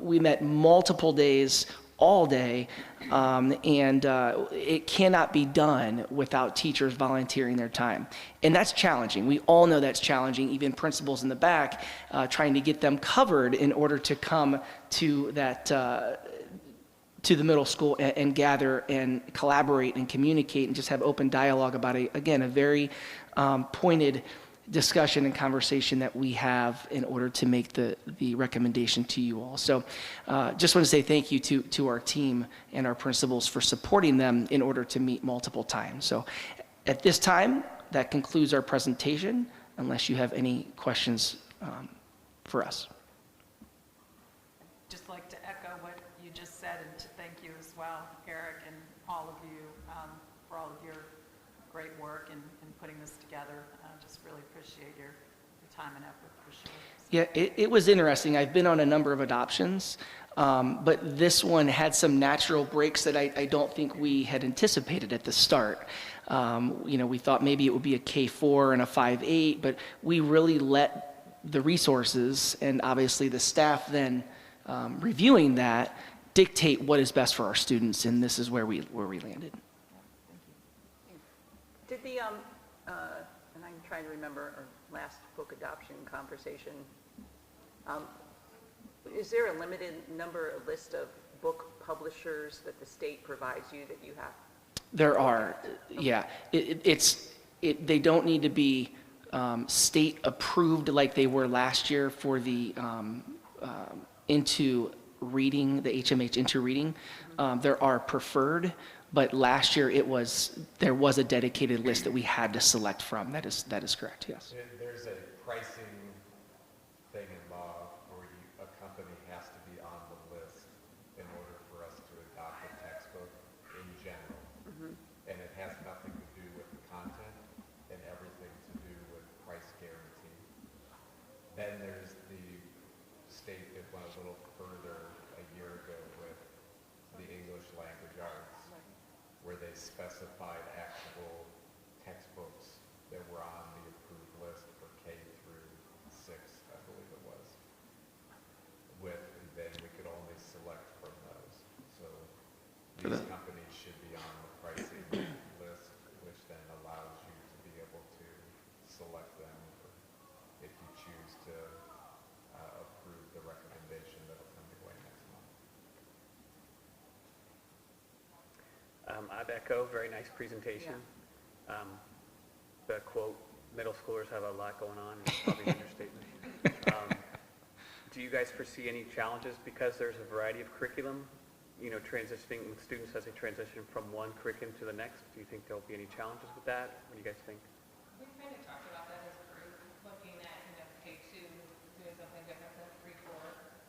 We met multiple days, all day, and it cannot be done without teachers volunteering their time. And that's challenging. We all know that's challenging, even principals in the back, trying to get them covered in order to come to that to the middle school and gather and collaborate and communicate and just have open dialogue about, a very pointed discussion and conversation that we have in order to make the recommendation to you all. So just want to say thank you to our team and our principals for supporting them in order to meet multiple times. So at this time, that concludes our presentation, unless you have any questions for us.
Just like to echo what you just said and to thank you as well, Eric, and all of you for all of your great work in putting this together. Just really appreciate your time and effort for sure. So.
Yeah, it was interesting. I've been on a number of adoptions, but this one had some natural breaks that I don't think we had anticipated at the start. We thought maybe it would be a K4 and a 5.8, but we really let the resources and obviously the staff then reviewing that dictate what is best for our students, and this is where we landed.
Did the, and I'm trying to remember our last book adoption conversation, is there a limited number, a list of book publishers that the state provides you that you have?
There are, yeah. They don't need to be state approved like they were last year for the Into Reading, the HMH Into Reading. There are preferred, but last year there was a dedicated list that we had to select from. That is correct, yes.
There's a pricing thing in law where a company has to be on the list in order for us to adopt a textbook in general. Mm-hmm. And it has nothing to do with the content and everything to do with price guarantee. Then there's the state that went a little further a year ago with the English language arts, where they specified actual textbooks that were on the approved list for K through 6, I believe it was. Then we could only select from those. So these companies should be on the pricing list, which then allows you to be able to select them if you choose to approve the recommendation that'll come your way next month.
I'd echo, very nice presentation. The quote
middle schoolers have a lot going on, it's probably an understatement. Do you guys foresee any challenges because there's a variety of curriculum, transitioning with students as they transition from one curriculum to the next? Do you think there'll be any challenges with that? What do you guys think?
We kind of talked about that as a group, looking at K2 doing something different than 3-4.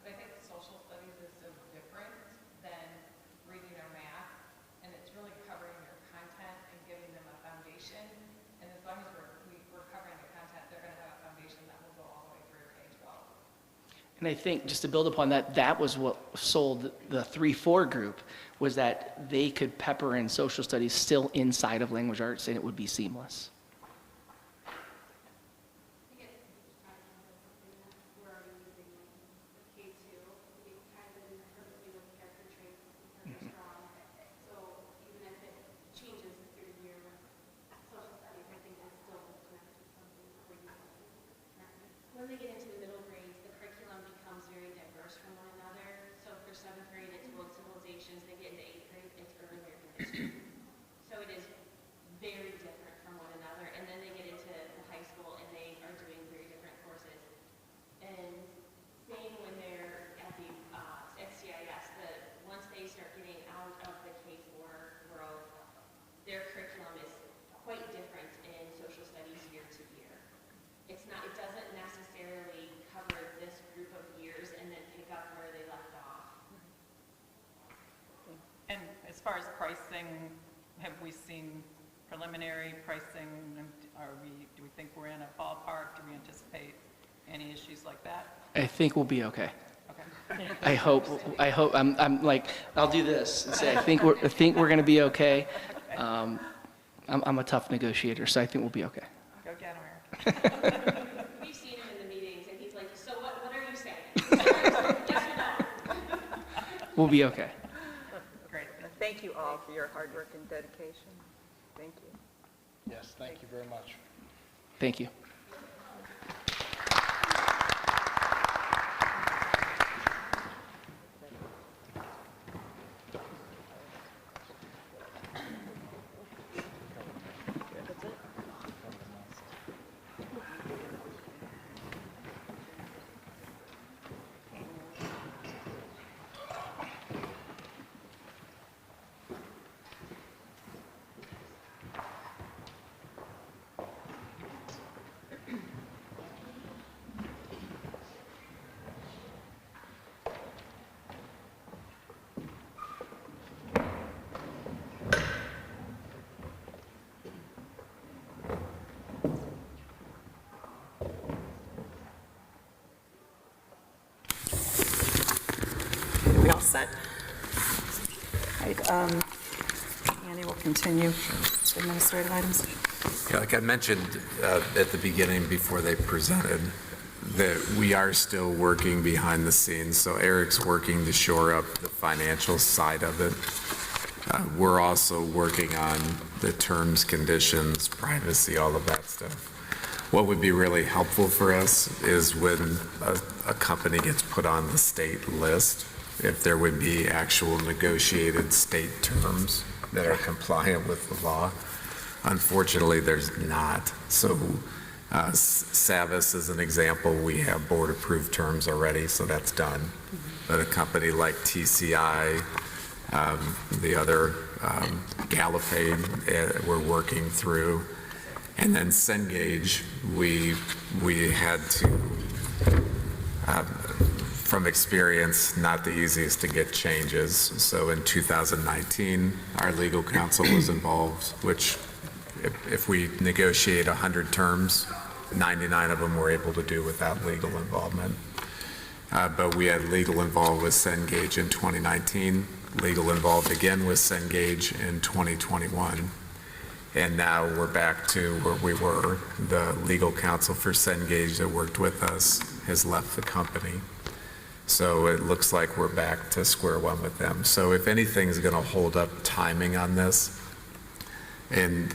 But I think social studies is so different than reading or math, and it's really covering your content and giving them a foundation. And as long as we're covering the content, they're going to have a foundation that will go all the way through K-12.
And I think, just to build upon that, that was what sold the 3-4 group, was that they could pepper in social studies still inside of language arts, and it would be seamless.
When they get into the middle grades, the curriculum becomes very diverse from one another. So for 7th grade, it's world civilizations. They get into 8th grade, it's early American history. So it is very different from one another. And then they get into the high school, and they are doing very different courses. And same when they're at the at CIS. Once they start getting out of the K-4 world, their curriculum is quite different in social studies year to year. It doesn't necessarily cover this group of years and then pick up where they left off.
And as far as pricing, have we seen preliminary pricing? Do we think we're in a ballpark? Do we anticipate any issues like that?
I think we'll be okay.
Okay.
I hope, I'm like, I'll do this and say, I think we're going to be okay. I'm a tough negotiator, so I think we'll be okay.
Go get him, Eric.
We've seen him in the meetings, and he's like, so what are you saying? Yes or no?
We'll be okay.
Great.
Thank you all for your hard work and dedication. Thank you.
Yes, thank you very much.
Thank you.
We all set? Right, Andy will continue to administrative items.
Yeah, like I mentioned at the beginning before they presented, that we are still working behind the scenes. So Eric's working to shore up the financial side of it. We're also working on the terms, conditions, privacy, all of that stuff. What would be really helpful for us is when a company gets put on the state list, if there would be actual negotiated state terms that are compliant with the law. Unfortunately, there's not. So Savis is an example. We have board-approved terms already, so that's done. But a company like TCI, the other Gallopade, we're working through. And then Cengage, we had to, from experience, not the easiest to get changes. So in 2019, our legal counsel was involved, which if we negotiate 100 terms, 99 of them we're able to do without legal involvement. But we had legal involved with Cengage in 2019, legal involved again with Cengage in 2021. And now we're back to where we were. The legal counsel for Cengage that worked with us has left the company. So it looks like we're back to square one with them. So if anything's going to hold up timing on this and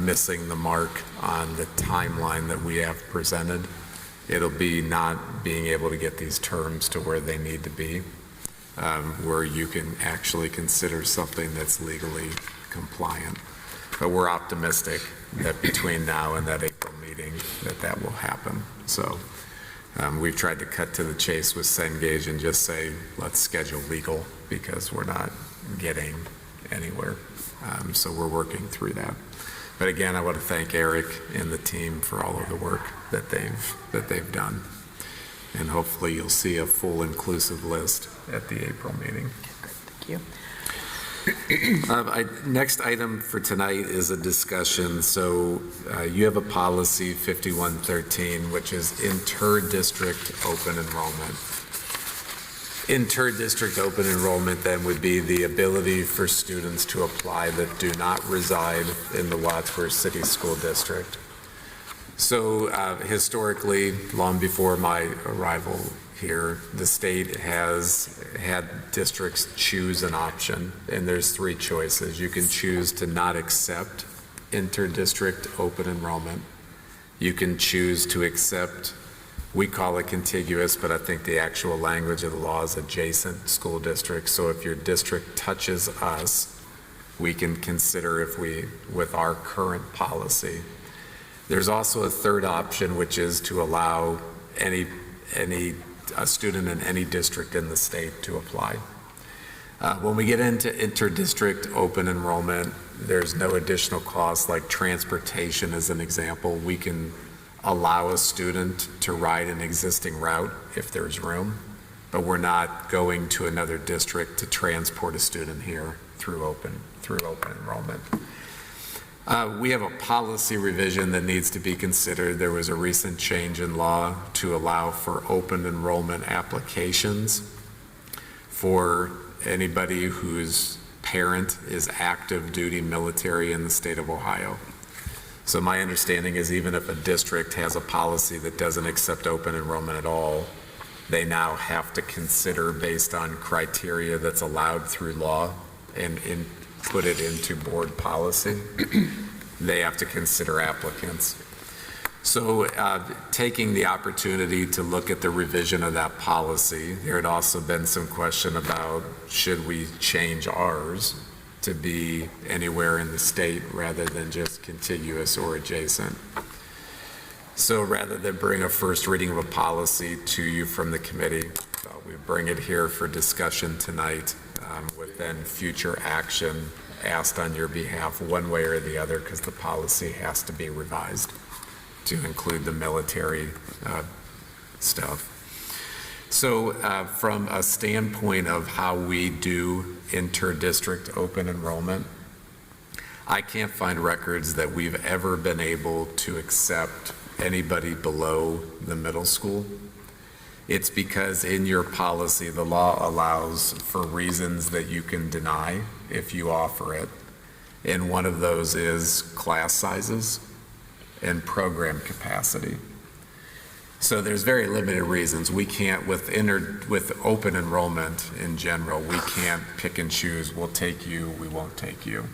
missing the mark on the timeline that we have presented, it'll be not being able to get these terms to where they need to be, where you can actually consider something that's legally compliant. But we're optimistic that between now and that April meeting, waiting that will happen. So we've tried to cut to the chase with Cengage and just say, let's schedule legal because we're not getting anywhere. So we're working through that. But again, I want to thank Eric and the team for all of the work that they've done. And hopefully you'll see a full inclusive list at the April meeting.
Thank you.
Next item for tonight is a discussion. So you have a policy 5113, which is inter-district open enrollment. Inter-district open enrollment then would be the ability for students to apply that do not reside in the Wadsworth City School District. So historically, long before my arrival here, the state has had districts choose an option, and there's three choices. You can choose to not accept inter-district open enrollment. You can choose to accept, we call it contiguous, but I think the actual language of the law is adjacent school districts. So if your district touches us, we can consider if we, with our current policy. There's also a third option, which is to allow a student in any district in the state to apply. When we get into inter-district open enrollment, there's no additional cost, like transportation as an example. We can allow a student to ride an existing route if there's room, but we're not going to another district to transport a student here through open enrollment. We have a policy revision that needs to be considered. There was a recent change in law to allow for open enrollment applications for anybody whose parent is active duty military in the state of Ohio. So my understanding is even if a district has a policy that doesn't accept open enrollment at all, they now have to consider based on criteria that's allowed through law and put it into board policy. They have to consider applicants. So taking the opportunity to look at the revision of that policy, there had also been some question about should we change ours to be anywhere in the state rather than just contiguous or adjacent. So rather than bring a first reading of a policy to you from the committee, we bring it here for discussion tonight with then future action asked on your behalf one way or the other, because the policy has to be revised to include the military stuff. So from a standpoint of how we do inter-district open enrollment, I can't find records that we've ever been able to accept anybody below the middle school. It's because in your policy, the law allows for reasons that you can deny if you offer it. And one of those is class sizes and program capacity. So there's very limited reasons. We can't, with open enrollment in general, we can't pick and choose, we'll take you, we won't take you.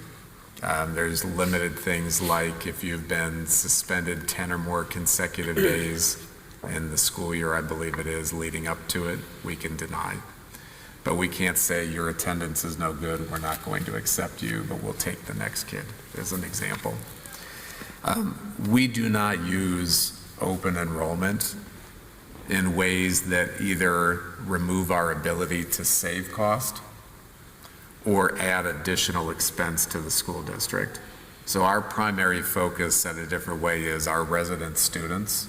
There's limited things like if you've been suspended 10 or more consecutive days in the school year, I believe it is, leading up to it, we can deny. But we can't say your attendance is no good, we're not going to accept you, but we'll take the next kid, as an example. We do not use open enrollment in ways that either remove our ability to save cost or add additional expense to the school district. So our primary focus, said a different way, is our resident students,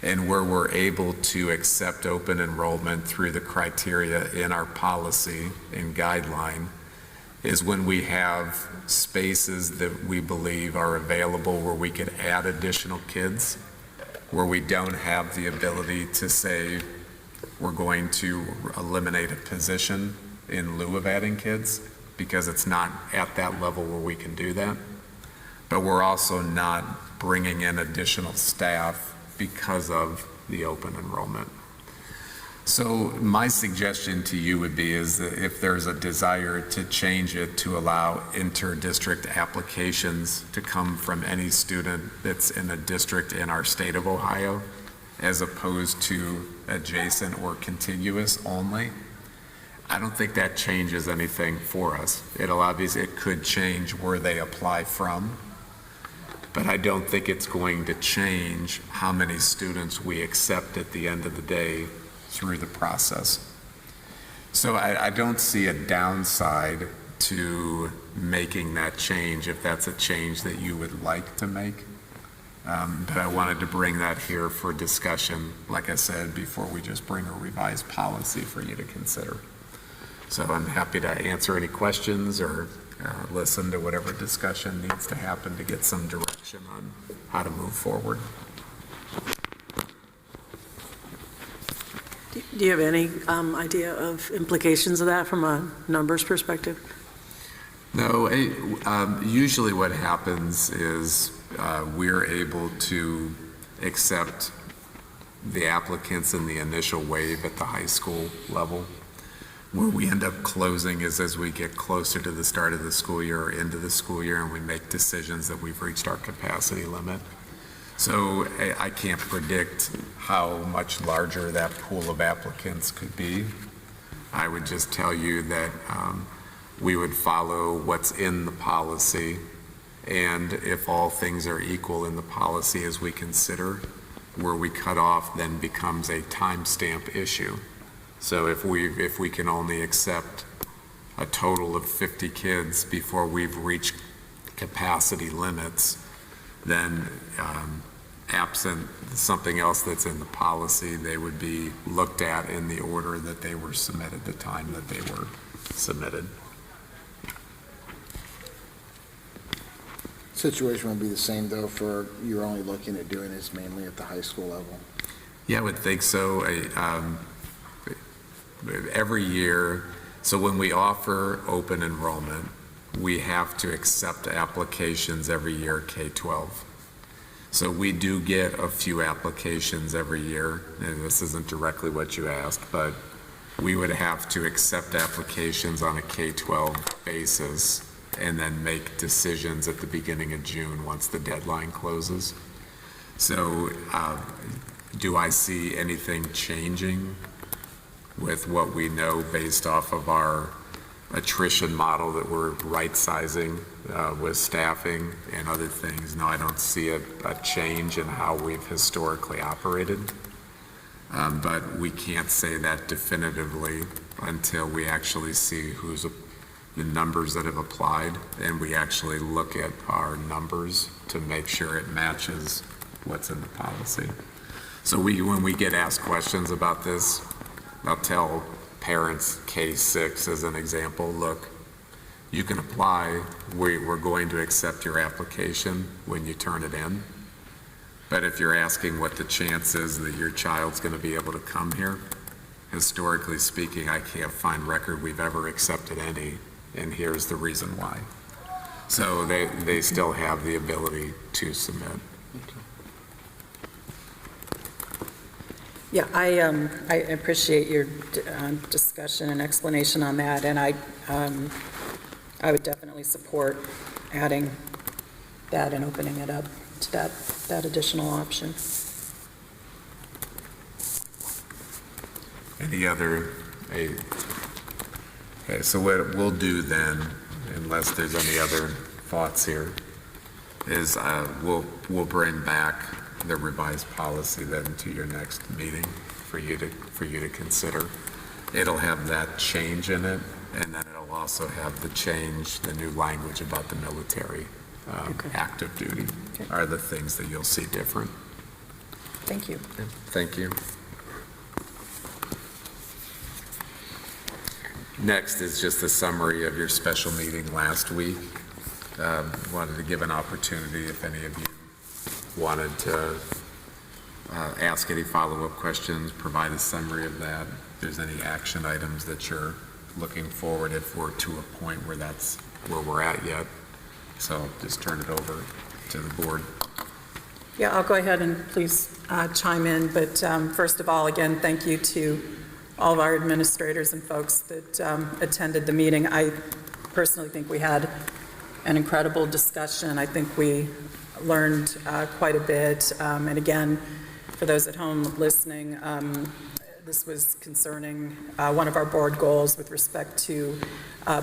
and where we're able to accept open enrollment through the criteria in our policy and guideline is when we have spaces that we believe are available where we could add additional kids, where we don't have the ability to say we're going to eliminate a position in lieu of adding kids, because it's not at that level where we can do that. But we're also not bringing in additional staff because of the open enrollment. So my suggestion to you would be is that if there's a desire to change it to allow inter-district applications to come from any student that's in a district in our state of Ohio, as opposed to adjacent or contiguous only, I don't think that changes anything for us. It could change where they apply from, but I don't think it's going to change how many students we accept at the end of the day through the process. So I don't see a downside to making that change if that's a change that you would like to make. But I wanted to bring that here for discussion, like I said, before we just bring a revised policy for you to consider. So I'm happy to answer any questions or listen to whatever discussion needs to happen to get some direction on how to move forward.
Do you have any idea of implications of that from a numbers perspective?
No, usually what happens is we're able to accept the applicants in the initial wave at the high school level. Where we end up closing is as we get closer to the start of the school year or into the school year and we make decisions that we've reached our capacity limit. So I can't predict how much larger that pool of applicants could be. I would just tell you that we would follow what's in the policy, and if all things are equal in the policy as we consider, where we cut off then becomes a timestamp issue. So if we can only accept a total of 50 kids before we've reached capacity limits, then absent something else that's in the policy, they would be looked at in the order that they were submitted, the time that they were submitted.
Situation will be the same though for you're only looking at doing this mainly at the high school level?
Yeah, I would think so. Every year, so when we offer open enrollment, we have to accept applications every year K-12. So we do get a few applications every year, and this isn't directly what you asked, but we would have to accept applications on a K-12 basis and then make decisions at the beginning of June once the deadline closes. So do I see anything changing with what we know based off of our attrition model that we're right-sizing with staffing and other things? No, I don't see a change in how we've historically operated. But we can't say that definitively until we actually see who's the numbers that have applied, and we actually look at our numbers to make sure it matches what's in the policy. So when we get asked questions about this, I'll tell parents, K-6 as an example, look, you can apply, we're going to accept your application when you turn it in, but if you're asking what the chance is that your child's going to be able to come here, historically speaking, I can't find record we've ever accepted any, and here's the reason why. So they still have the ability to submit.
Yeah, I appreciate your discussion and explanation on that, and I would definitely support adding that and opening it up to that additional option.
Any other? Okay, so what we'll do then, unless there's any other thoughts here, is we'll bring back the revised policy then to your next meeting for you to consider. It'll have that change in it, and then it'll also have the new language about the military active duty are the things that you'll see different.
Thank you.
Thank you. Next is just a summary of your special meeting last week. Wanted to give an opportunity if any of you wanted to ask any follow-up questions, provide a summary of that. If there's any action items that you're looking forward if we're to a point where that's where we're at yet. So I'll just turn it over to the board.
Yeah, I'll go ahead and please chime in. But first of all, again, thank you to all of our administrators and folks that attended the meeting. I personally think we had an incredible discussion. I think we learned quite a bit. And again, for those at home listening, this was concerning one of our board goals with respect to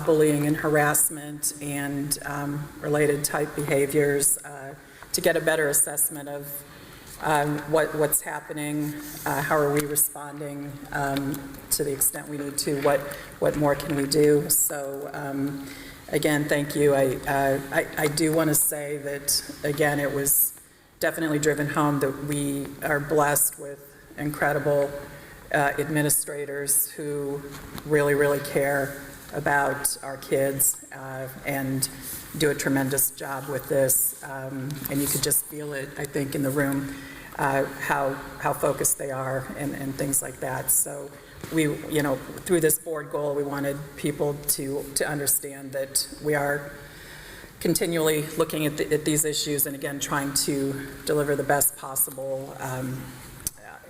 bullying and harassment and related type behaviors to get a better assessment of what's happening, how are we responding to the extent we need to, what more can we do. So again, thank you. I do want to say that, again, it was definitely driven home that we are blessed with incredible administrators who really, really care about our kids and do a tremendous job with this. And you could just feel it, I think, in the room, how focused they are and things like that. So we, through this board goal, we wanted people to understand that we are continually looking at these issues and, again, trying to deliver the best possible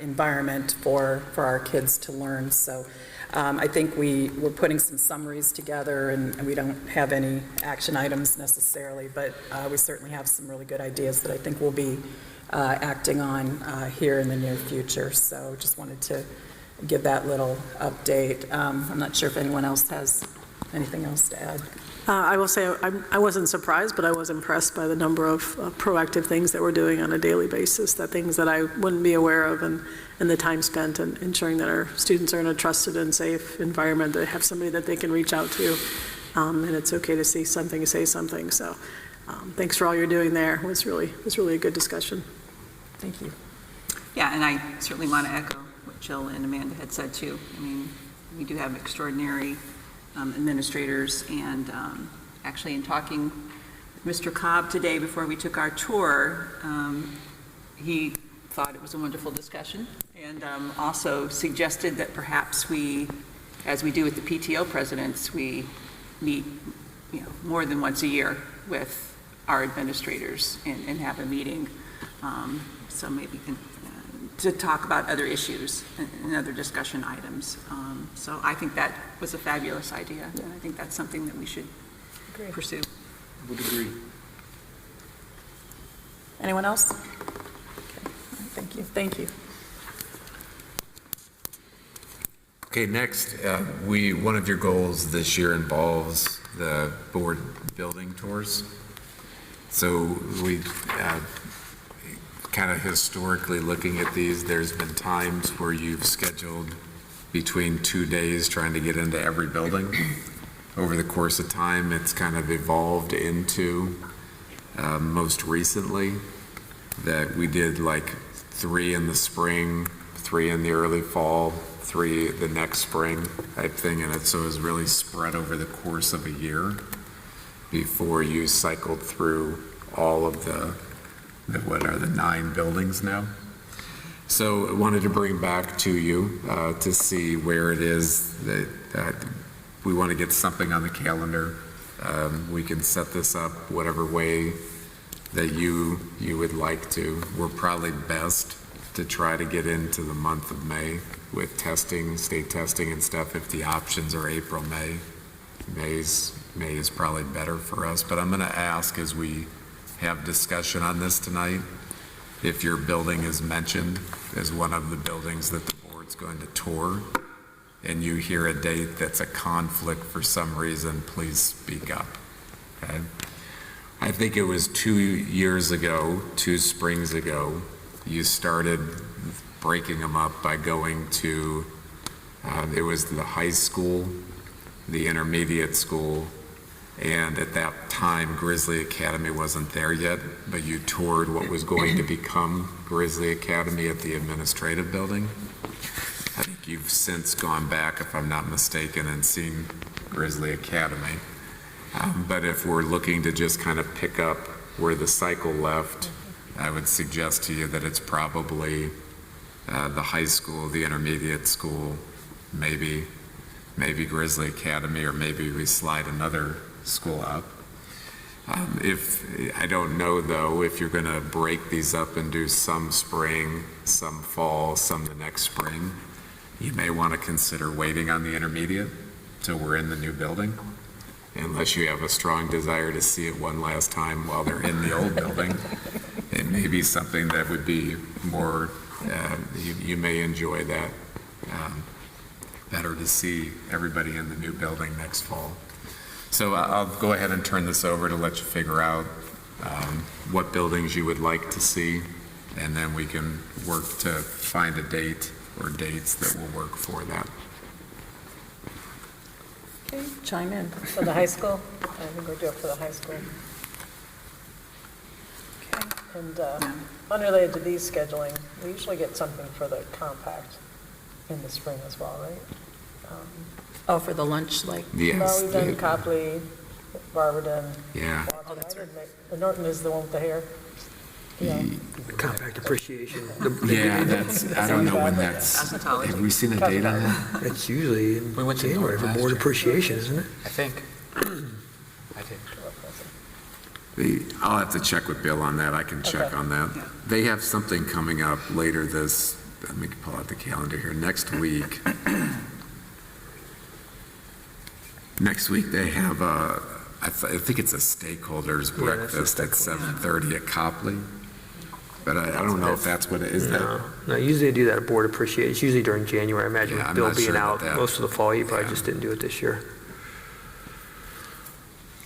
environment for our kids to learn. So I think we're putting some summaries together, and we don't have any action items necessarily, but we certainly have some really good ideas that I think we'll be acting on here in the near future. So just wanted to give that little update. I'm not sure if anyone else has anything else to add.
I will say I wasn't surprised, but I was impressed by the number of proactive things that we're doing on a daily basis, that things that I wouldn't be aware of, and the time spent in ensuring that our students are in a trusted and safe environment, that have somebody that they can reach out to, and it's okay to see something, say something. So thanks for all you're doing there. It was really a good discussion.
Thank you.
Yeah, and I certainly want to echo what Jill and Amanda had said too. I mean, we do have extraordinary administrators, and actually in talking with Mr. Cobb today before we took our tour, he thought it was a wonderful discussion, and also suggested that perhaps we, as we do with the PTO presidents, we meet more than once a year with our administrators and have a meeting, so maybe to talk about other issues and other discussion items. So I think that was a fabulous idea, and I think that's something that we should pursue.
Would agree.
Anyone else? Okay. Thank you. Thank you.
Okay, next, one of your goals this year involves the board building tours. So we kind of historically looking at these, there's been times where you've scheduled between 2 days trying to get into every building. Over the course of time, it's kind of evolved into, most recently, that we did like 3 in the spring, 3 in the early fall, 3 the next spring type thing, and so it was really spread over the course of a year before you cycled through all of what are the 9 buildings now. So I wanted to bring back to you to see where it is that we want to get something on the calendar. We can set this up whatever way that you would like to. We're probably best to try to get into the month of May with testing, state testing and stuff. If the options are April, May is probably better for us. But I'm going to ask, as we have discussion on this tonight, if your building is mentioned as one of the buildings that the board's going to tour, and you hear a date that's a conflict for some reason, please speak up. Okay? I think it was 2 years ago, 2 springs ago, you started breaking them up by going to, it was the high school, the intermediate school, and at that time, Grizzly Academy wasn't there yet, but you toured what was going to become Grizzly Academy at the administrative building. I think you've since gone back, if I'm not mistaken, and seen Grizzly Academy. But if we're looking to just kind of pick up where the cycle left, I would suggest to you that it's probably the high school, the intermediate school, maybe Grizzly Academy, or maybe we slide another school up. If I don't know though, if you're going to break these up and do some spring, some fall, some the next spring, you may want to consider waiting on the intermediate till we're in the new building, unless you have a strong desire to see it one last time while they're in the old building. It may be something that would be more, you may enjoy that, better to see everybody in the new building next fall. So I'll go ahead and turn this over to let you figure out what buildings you would like to see, and then we can work to find a date or dates that will work for that.
Okay, chime in. For the high school? I think we'll do it for the high school. Okay, and unrelated to these scheduling, we usually get something for the compact in the spring as well, right?
Oh, for the lunch, like?
Yes.
No, we've done Copley, Barberton.
Yeah.
The Norton is the one with the hair. Yeah.
Compact appreciation.
Yeah, I don't know when that's, have we seen a date on that?
It's usually in
went to
January
North
for
last
board
year.
appreciation, isn't it?
I think. I'll have to check with Bill on that. I can check on that. They have something coming up later this, let me pull out the calendar here, next week. Next week they have I think it's a stakeholders breakfast at 7:30 at Copley. But I don't know if that's what it is.
No, usually they do that at board appreciation. It's usually during January. I imagine
Yeah,
with
I'm
Bill
not
being
sure
out
about that.
most of the fall, you probably just didn't do it this year.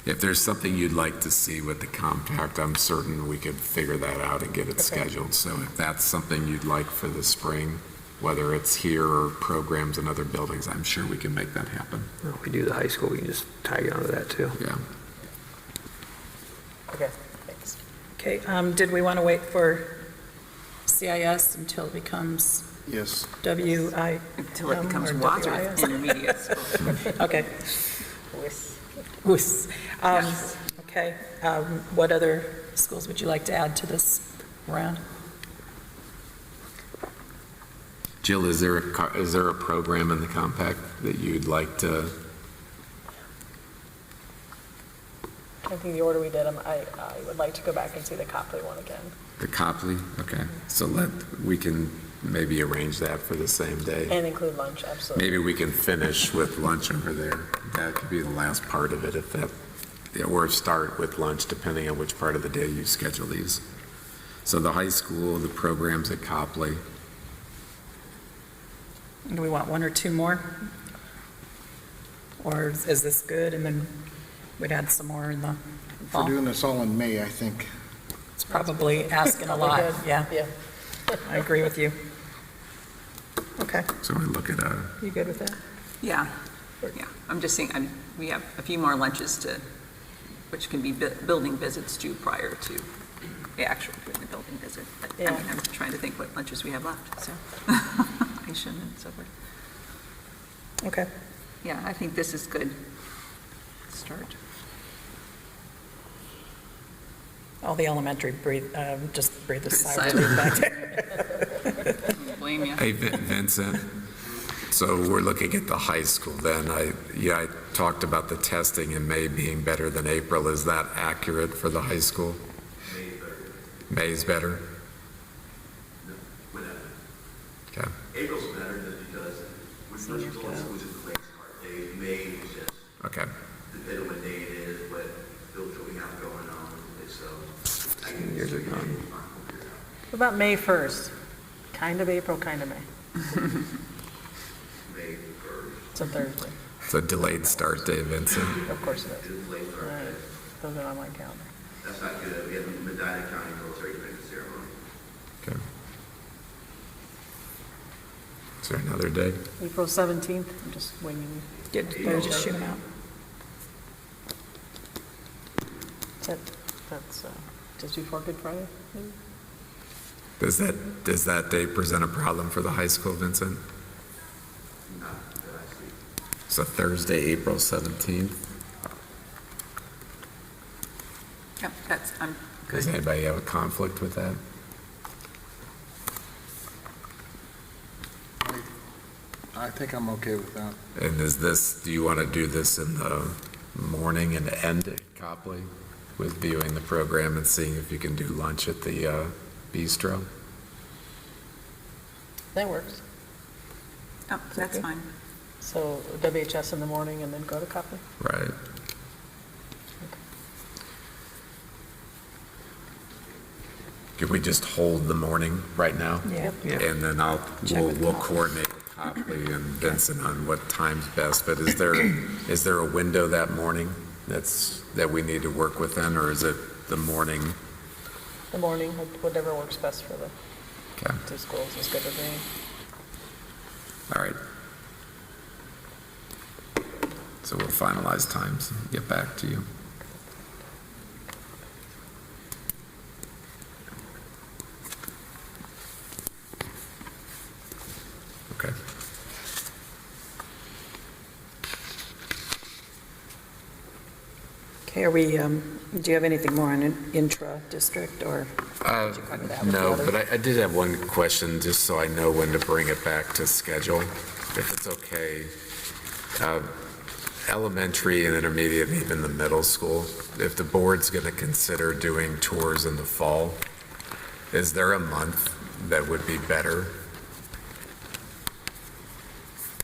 If there's something you'd like to see with the compact, I'm certain we could figure that out and get it scheduled. So if that's something you'd like for the spring, whether it's here or programs in other buildings, I'm sure we can make that happen.
Well, if we do the high school, we can just tag it onto that too.
Yeah.
Okay, thanks.
Okay, did we want to wait for CIS until it becomes
Yes.
WI?
Until it becomes
or
Wadsworth
WIS?
Intermediate School.
Okay. WIS. Okay, what other schools would you like to add to this round?
Jill, is there a program in the compact that you'd like to?
I think the order we did them, I would like to go back and see the Copley one again.
The Copley? Okay. So we can maybe arrange that for the same day.
And include lunch, absolutely.
Maybe we can finish with lunch over there. That could be the last part of it, if that, or start with lunch, depending on which part of the day you schedule these. So the high school, the programs at Copley.
Do we want one or two more? Or is this good, and then we'd add some more in the
If
fall?
we're doing this all in May, I think.
It's probably asking a lot, yeah.
Yeah.
I agree with you. Okay,
So we look at
you good with that?
Yeah, yeah. I'm just saying, we have a few more lunches which can be building visits due prior to the actual building visit. But, I mean, I'm trying to think what lunches we have left, so. And so forth.
Okay.
Yeah, I think this is good. Start.
All the elementary just breathe a sigh of
Silent.
relief back there.
Blame you.
Hey, Vincent, so we're looking at the high school then. I talked about the testing in May being better than April. Is that accurate for the high school? May's better? Okay.
April's better just because when first going to schools in late start days, May is just
Okay.
depending on what day it is, what filter we have going on. So I can
Years are gone.
What about May 1st? Kind of April, kind of May.
May 1st.
It's a Thursday.
It's a delayed start day, Vincent.
Of course it is.
It's late start
All right.
day.
Those are on my calendar.
That's not good. We have the Medina County Military Commission ceremony.
Okay. Is there another day?
April 17th, I'm just winging
Good, better just shoot them out.
That's just before Good Friday, maybe?
Does that day present a problem for the high school, Vincent? So Thursday, April 17th?
Yep, I'm good.
Does anybody have a conflict with that?
I think I'm okay with that.
And do you want to do this in the morning and end at Copley with viewing the program and seeing if you can do lunch at the bistro?
That works.
Oh, that's
Okay.
fine.
So WHS in the morning and then go to Copley?
Right. Could we just hold the morning right now?
Yeah.
And then we'll coordinate with Copley and Vincent on what time's best. But is there a window that morning that we need to work within, or is it the morning.
The morning, whatever works best for the
Okay.
two schools is good with me.
All right. So we'll finalize times and get back to you. Okay.
Okay, are we, do you have anything more on intra-district or? did you cover that with the
No,
others?
but I did have one question, just so I know when to bring it back to schedule, if it's okay. Elementary and intermediate, and even the middle school, if the board's going to consider doing tours in the fall, is there a month that would be better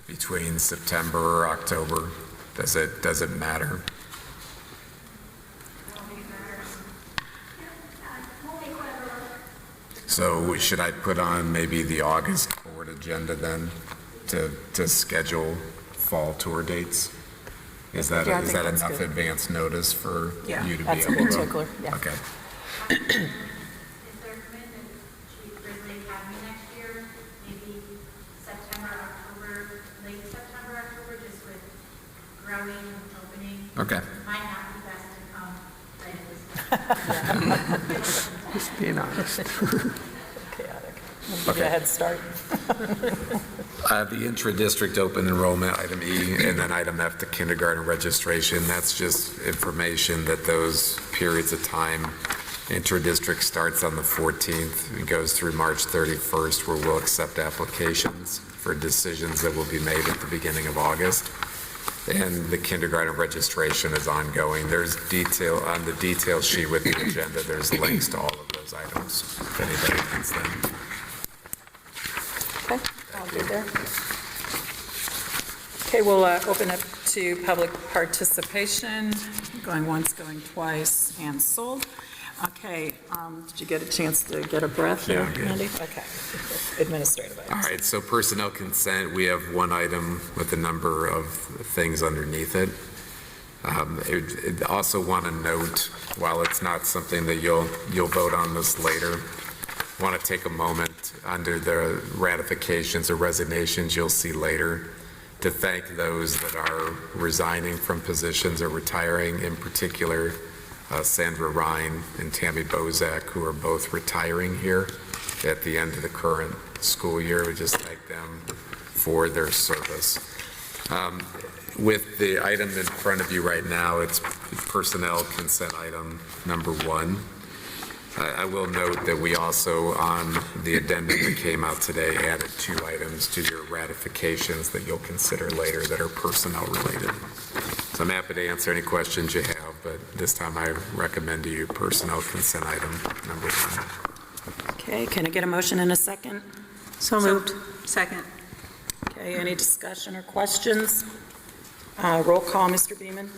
between September or October? Does it matter? So should I put on maybe the August board agenda then to schedule fall tour dates? Is that
Yeah, I think that's
enough
good.
advance notice for
Yeah,
you to be
that's
able
a good
to?
tickler, yeah.
Okay. Okay.
Might not be best to come later this month.
Just being honest.
Chaotic. We'll give you
Okay.
a head start.
The intra-district open enrollment, item E, and then item F, the kindergarten registration. That's just information that those periods of time, intra-district starts on the 14th and goes through March 31st, where we'll accept applications for decisions that will be made at the beginning of August. And the kindergarten registration is ongoing. There's detail on the detail sheet with the agenda. There's links to all of those items, if anybody needs them.
Okay, I'll be there. Okay, we'll open up to public participation, going once, going twice, and sold. Okay, did you get a chance to get a breath there,
Yeah, I did.
Andy? Okay, administrative items.
All right, so personnel consent, we have one item with a number of things underneath it. I also want to note, while it's not something that you'll vote on this later, want to take a moment under the ratifications or resignations you'll see later to thank those that are resigning from positions or retiring, in particular Sandra Ryan and Tammy Bozak, who are both retiring here at the end of the current school year. We just thank them for their service. With the item in front of you right now, it's personnel consent item number 1. I will note that we also, on the addendum that came out today, added 2 items to your ratifications that you'll consider later that are personnel related. So I'm happy to answer any questions you have, but this time I recommend to you personnel consent item number 1.
Okay, can I get a motion in a second? So moved.
Second.
Okay, any discussion or questions? Roll call, Mr. Beaman.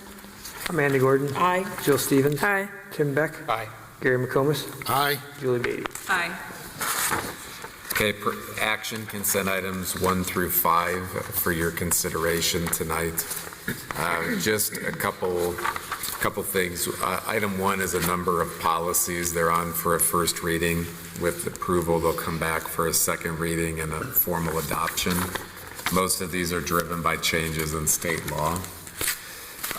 Amanda Gordon.
Aye.
Jill Stevens.
Aye.
Tim Beck.
Aye.
Gary McComas.
Aye.
Julie Beatty.
Aye.
Okay, action consent items 1 through 5 for your consideration tonight. Just a couple things. Item 1 is a number of policies. They're on for a first reading. With approval, they'll come back for a second reading and a formal adoption. Most of these are driven by changes in state law.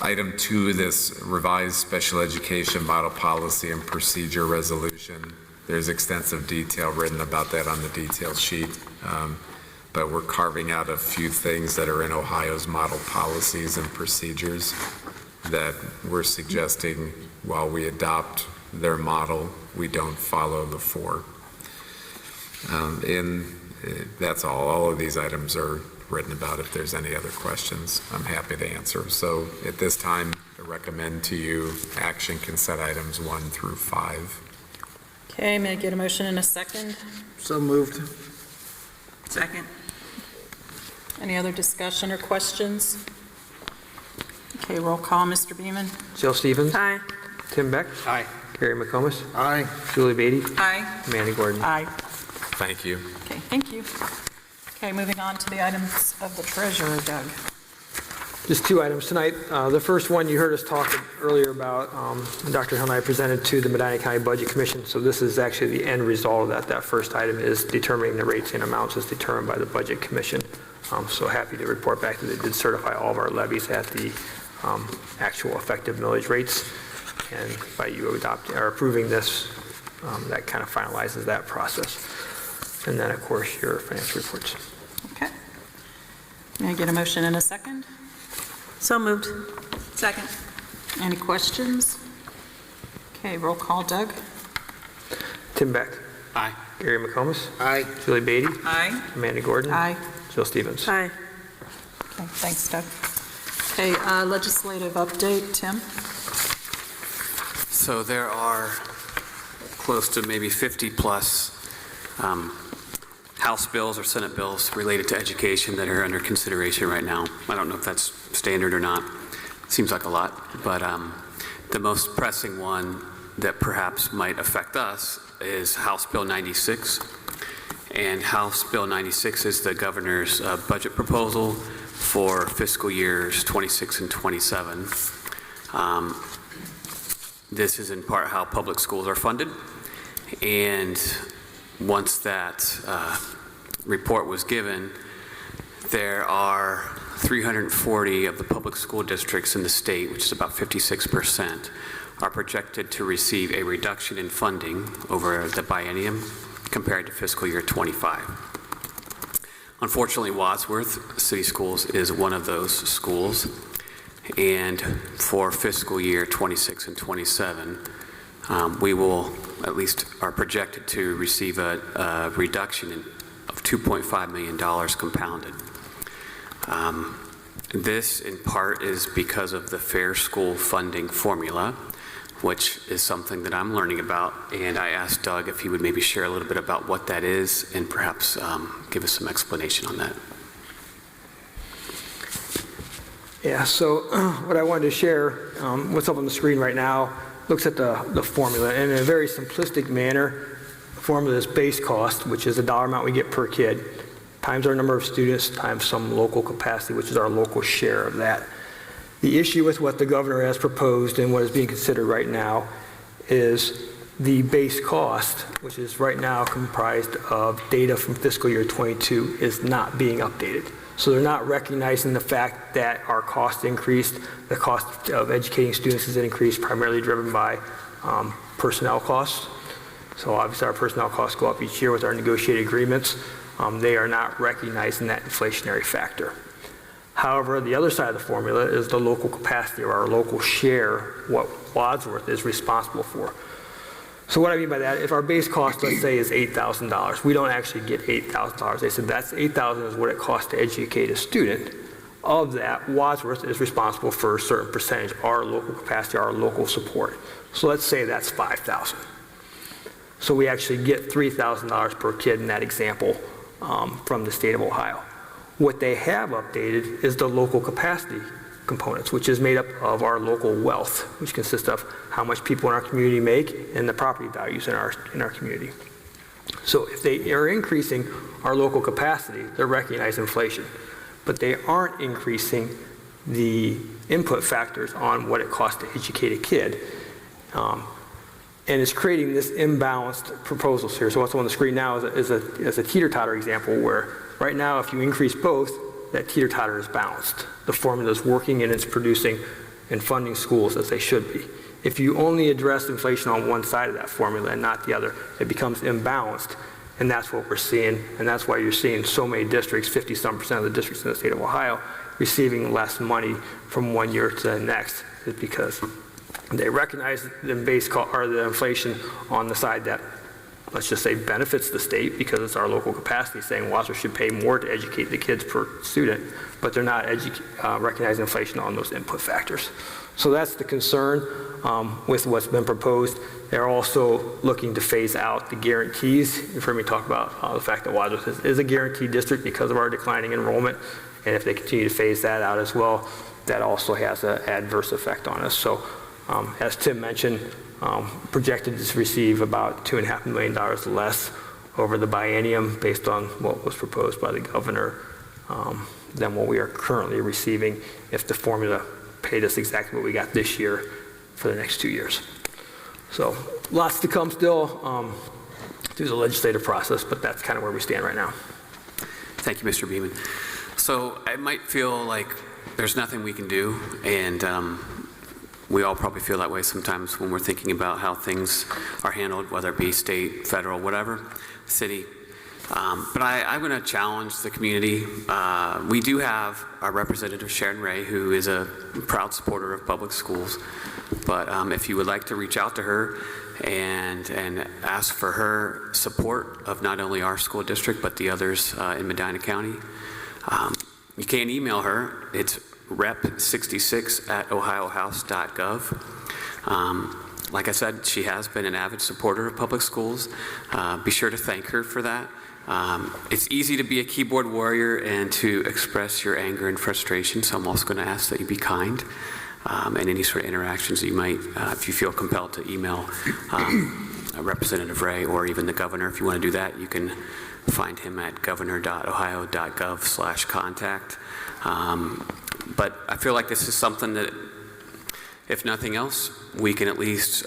Item 2, this revised special education model policy and procedure resolution. There's extensive detail written about that on the detail sheet, but we're carving out a few things that are in Ohio's model policies and procedures that we're suggesting while we adopt their model, we don't follow the 4. And that's all. All of these items are written about. If there's any other questions, I'm happy to answer. So at this time, I recommend to you action consent items 1 through 5.
Okay, may I get a motion in a second?
So moved.
Second.
Any other discussion or questions? Okay, roll call, Mr. Beaman.
Jill Stevens.
Aye.
Tim Beck.
Aye.
Gary McComas.
Aye.
Julie Beatty.
Aye.
Amanda Gordon.
Aye.
Thank you.
Okay, thank you. Okay, moving on to the items of the treasurer, Doug.
Just two items tonight. The first one, you heard us talk earlier about, Dr. Hill and I presented to the Medina County Budget Commission, so this is actually the end result of that. That first item is determining the rates and amounts as determined by the Budget Commission. So happy to report back that they did certify all of our levies at the actual effective millage rates, and by you adopting or approving this, that kind of finalizes that process. And then, of course, your financial reports.
Okay. May I get a motion in a second?
So moved.
Second. Any questions? Okay, roll call. Doug?
Tim Beck.
Aye.
Gary McComas.
Aye.
Julie Beatty.
Aye.
Amanda Gordon.
Aye.
Jill Stevens.
Aye.
Okay, thanks, Doug. Okay, legislative update. Tim?
So there are close to maybe 50 plus House bills or Senate bills related to education that are under consideration right now. I don't know if that's standard or not. It seems like a lot, but the most pressing one that perhaps might affect us is House Bill 96. And House Bill 96 is the governor's budget proposal for fiscal years 26 and 27. This is in part how public schools are funded. And once that report was given, there are 340 of the public school districts in the state, which is about 56%, are projected to receive a reduction in funding over the biennium compared to fiscal year 25. Unfortunately, Wadsworth City Schools is one of those schools, and for fiscal year 26 and 27, we will at least are projected to receive a reduction of $2.5 million compounded. This in part is because of the Fair School funding formula, which is something that I'm learning about, and I asked Doug if he would maybe share a little bit about what that is and perhaps give us some explanation on that.
Yeah, so what I wanted to share, what's up on the screen right now, looks at the formula, and in a very simplistic manner, the formula is base cost, which is the dollar amount we get per kid, times our number of students, times some local capacity, which is our local share of that. The issue with what the governor has proposed and what is being considered right now is the base cost, which is right now comprised of data from fiscal year 22, is not being updated. So they're not recognizing the fact that our cost increased. The cost of educating students has increased, primarily driven by personnel costs. So obviously our personnel costs go up each year with our negotiated agreements. They are not recognizing that inflationary factor. However, the other side of the formula is the local capacity, or our local share, what Wadsworth is responsible for. So what I mean by that, if our base cost, let's say, is $8,000, we don't actually get $8,000. They said that's $8,000 is what it costs to educate a student. Of that, Wadsworth is responsible for a certain percentage, our local capacity, our local support. So let's say that's $5,000. So we actually get $3,000 per kid in that example from the state of Ohio. What they have updated is the local capacity components, which is made up of our local wealth, which consists of how much people in our community make and the property values in our community. So if they are increasing our local capacity, they're recognizing inflation, but they aren't increasing the input factors on what it costs to educate a kid. And it's creating this imbalanced proposals here. So what's on the screen now is a teeter-totter example where right now if you increase both, that teeter-totter is balanced. The formula is working and it's producing and funding schools as they should be. If you only address inflation on one side of that formula and not the other, it becomes imbalanced, and that's what we're seeing, and that's why you're seeing so many districts, 50-some% of the districts in the state of Ohio, receiving less money from one year to the next, is because they recognize the base cost or the inflation on the side that, let's just say, benefits the state because it's our local capacity, saying Wadsworth should pay more to educate the kids per student, but they're not recognizing inflation on those input factors. So that's the concern with what's been proposed. They're also looking to phase out the guarantees. You've heard me talk about the fact that Wadsworth is a guaranteed district because of our declining enrollment, and if they continue to phase that out as well, that also has an adverse effect on us. So as Tim mentioned, projected to receive about $2.5 million less over the biennium based on what was proposed by the governor than what we are currently receiving if the formula paid us exactly what we got this year for the next 2 years. So lots to come still through the legislative process, but that's kind of where we stand right now.
Thank you, Mr. Beeman. So it might feel like there's nothing we can do, and we all probably feel that way sometimes when we're thinking about how things are handled, whether it be state, federal, whatever, city. But I'm going to challenge the community. We do have our representative, Sharon Ray, who is a proud supporter of public schools. But if you would like to reach out to her and ask for her support of not only our school district, but the others in Medina County, you can email her. It's rep66@ohiohouse.gov. Like I said, she has been an avid supporter of public schools. Be sure to thank her for that. It's easy to be a keyboard warrior and to express your anger and frustration, so I'm also going to ask that you be kind and any sort of interactions that you might, if you feel compelled to email Representative Ray or even the governor. If you want to do that, you can find him at governor.ohio.gov/contact. But I feel like this is something that, if nothing else, we can at least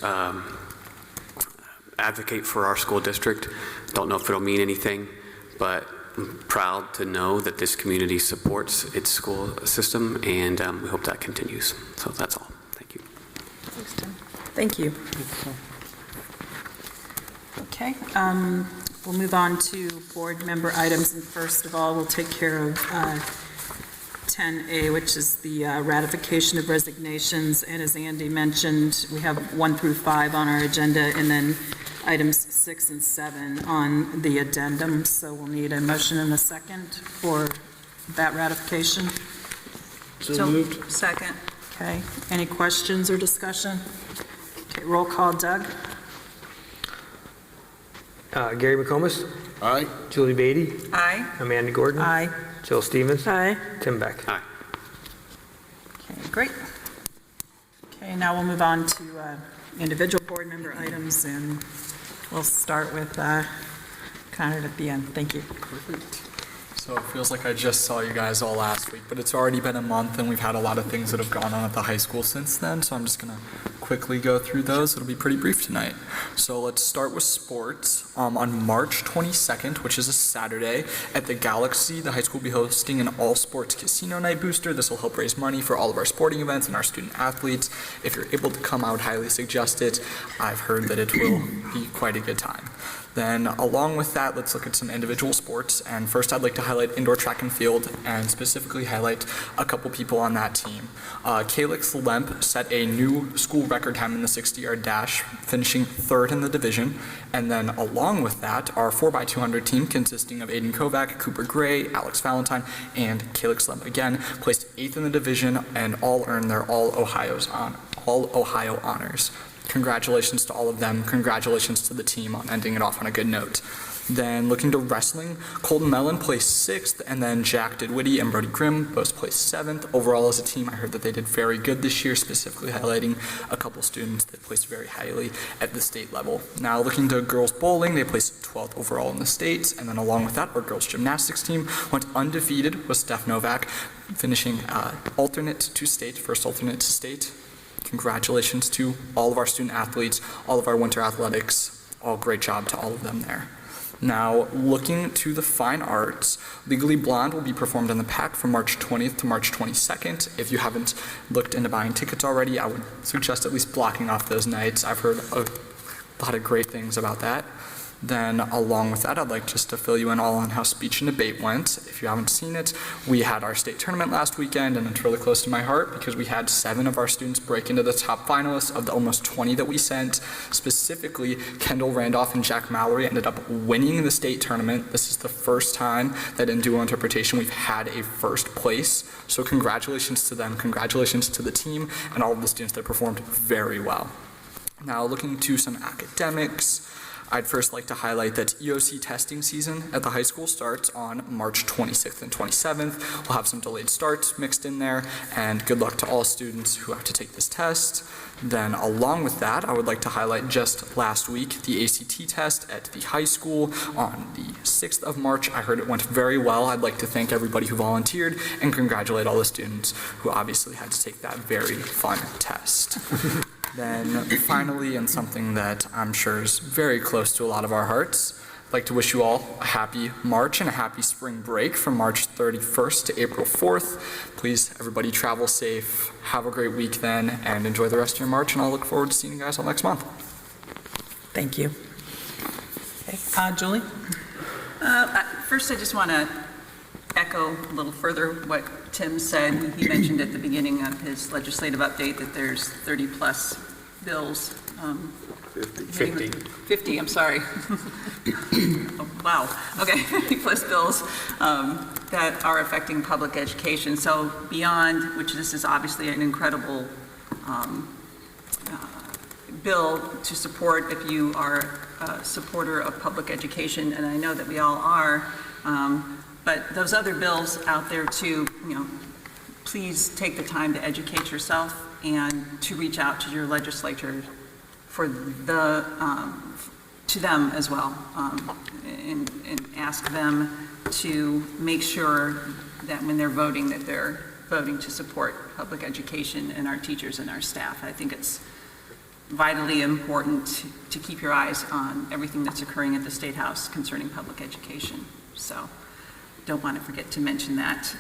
advocate for our school district. Don't know if it'll mean anything, but I'm proud to know that this community supports its school system, and we hope that continues. So that's all. Thank you.
Thanks, Tim. Thank you. Okay, we'll move on to board member items, and first of all, we'll take care of 10A, which is the ratification of resignations, and as Andy mentioned, we have 1 through 5 on our agenda, and then items 6 and 7 on the addendum, so we'll need a motion and a second for that ratification.
So moved.
Second. Okay, any questions or discussion? Okay, roll call, Doug.
Gary McComas?
Aye.
Julie Beatty?
Aye.
Amanda Gordon?
Aye.
Jill Stevens?
Aye.
Tim Beck?
Aye.
Okay, great. Okay, now we'll move on to individual board member items, and we'll start with Connor at the end. Thank you.
So it feels like I just saw you guys all last week, but it's already been a month and we've had a lot of things that have gone on at the high school since then, so I'm just going to quickly go through those. It'll be pretty brief tonight. So let's start with sports. On March 22nd, which is a Saturday, at the Galaxy, the high school will be hosting an all-sports casino night booster. This will help raise money for all of our sporting events and our student athletes. If you're able to come, I would highly suggest it. I've heard that it will be quite a good time. Then along with that, let's look at some individual sports. And first, I'd like to highlight indoor track and field and specifically highlight a couple people on that team. Calix Lemp set a new school record time in the 60-yard dash, finishing 3rd in the division. And then along with that, our 4x200 team consisting of Aiden Kovac, Cooper Gray, Alex Valentine, and Calix Lemp again placed 8th in the division and all earned their All-Ohio honors. Congratulations to all of them. Congratulations to the team on ending it off on a good note. Then looking to wrestling, Colton Mellon placed 6th, and then Jack Didwitty and Brody Grimm both placed 7th. Overall as a team, I heard that they did very good this year, specifically highlighting a couple students that placed very highly at the state level. Now looking to girls bowling, they placed 12th overall in the state, and then along with that, our girls gymnastics team went undefeated with Steph Novak, finishing first alternate to state. Congratulations to all of our student athletes, all of our winter athletics. All great job to all of them there. Now, looking to the fine arts, Legally Blonde will be performed in the PAC from March 20th to March 22nd. If you haven't looked into buying tickets already, I would suggest at least blocking off those nights. I've heard a lot of great things about that. Then along with that, I'd like just to fill you in all on how speech and debate went. If you haven't seen it, we had our state tournament last weekend, and it's really close to my heart because we had 7 of our students break into the top finalists of the almost 20 that we sent. Specifically, Kendall Randolph and Jack Mallory ended up winning the state tournament. This is the first time that in dual interpretation we've had a first place. So congratulations to them, congratulations to the team, and all of the students that performed very well. Now looking to some academics, I'd first like to highlight that EOC testing season at the high school starts on March 26th and 27th. We'll have some delayed starts mixed in there, and good luck to all students who have to take this test. Then along with that, I would like to highlight just last week the ACT test at the high school on the 6th of March. I heard it went very well. I'd like to thank everybody who volunteered and congratulate all the students who obviously had to take that very fun test. Then finally, and something that I'm sure is very close to a lot of our hearts, I'd like to wish you all a happy March and a happy spring break from March 31st to April 4th. Please, everybody, travel safe, have a great week then, and enjoy the rest of your March, and I'll look forward to seeing you guys all next month.
Thank you. Okay. Julie?
First, I just want to echo a little further what Tim said. He mentioned at the beginning of his legislative update that there's 30-plus bills. 50, I'm sorry. Oh, wow, okay, 50-plus bills that are affecting public education. So beyond, which this is obviously an incredible bill to support if you are a supporter of public education, and I know that we all are, but those other bills out there too, please take the time to educate yourself and to reach out to your legislature for to them as well, and ask them to make sure that when they're voting, that they're voting to support public education and our teachers and our staff. I think it's vitally important to keep your eyes on everything that's occurring at the State House concerning public education. So don't want to forget to mention that.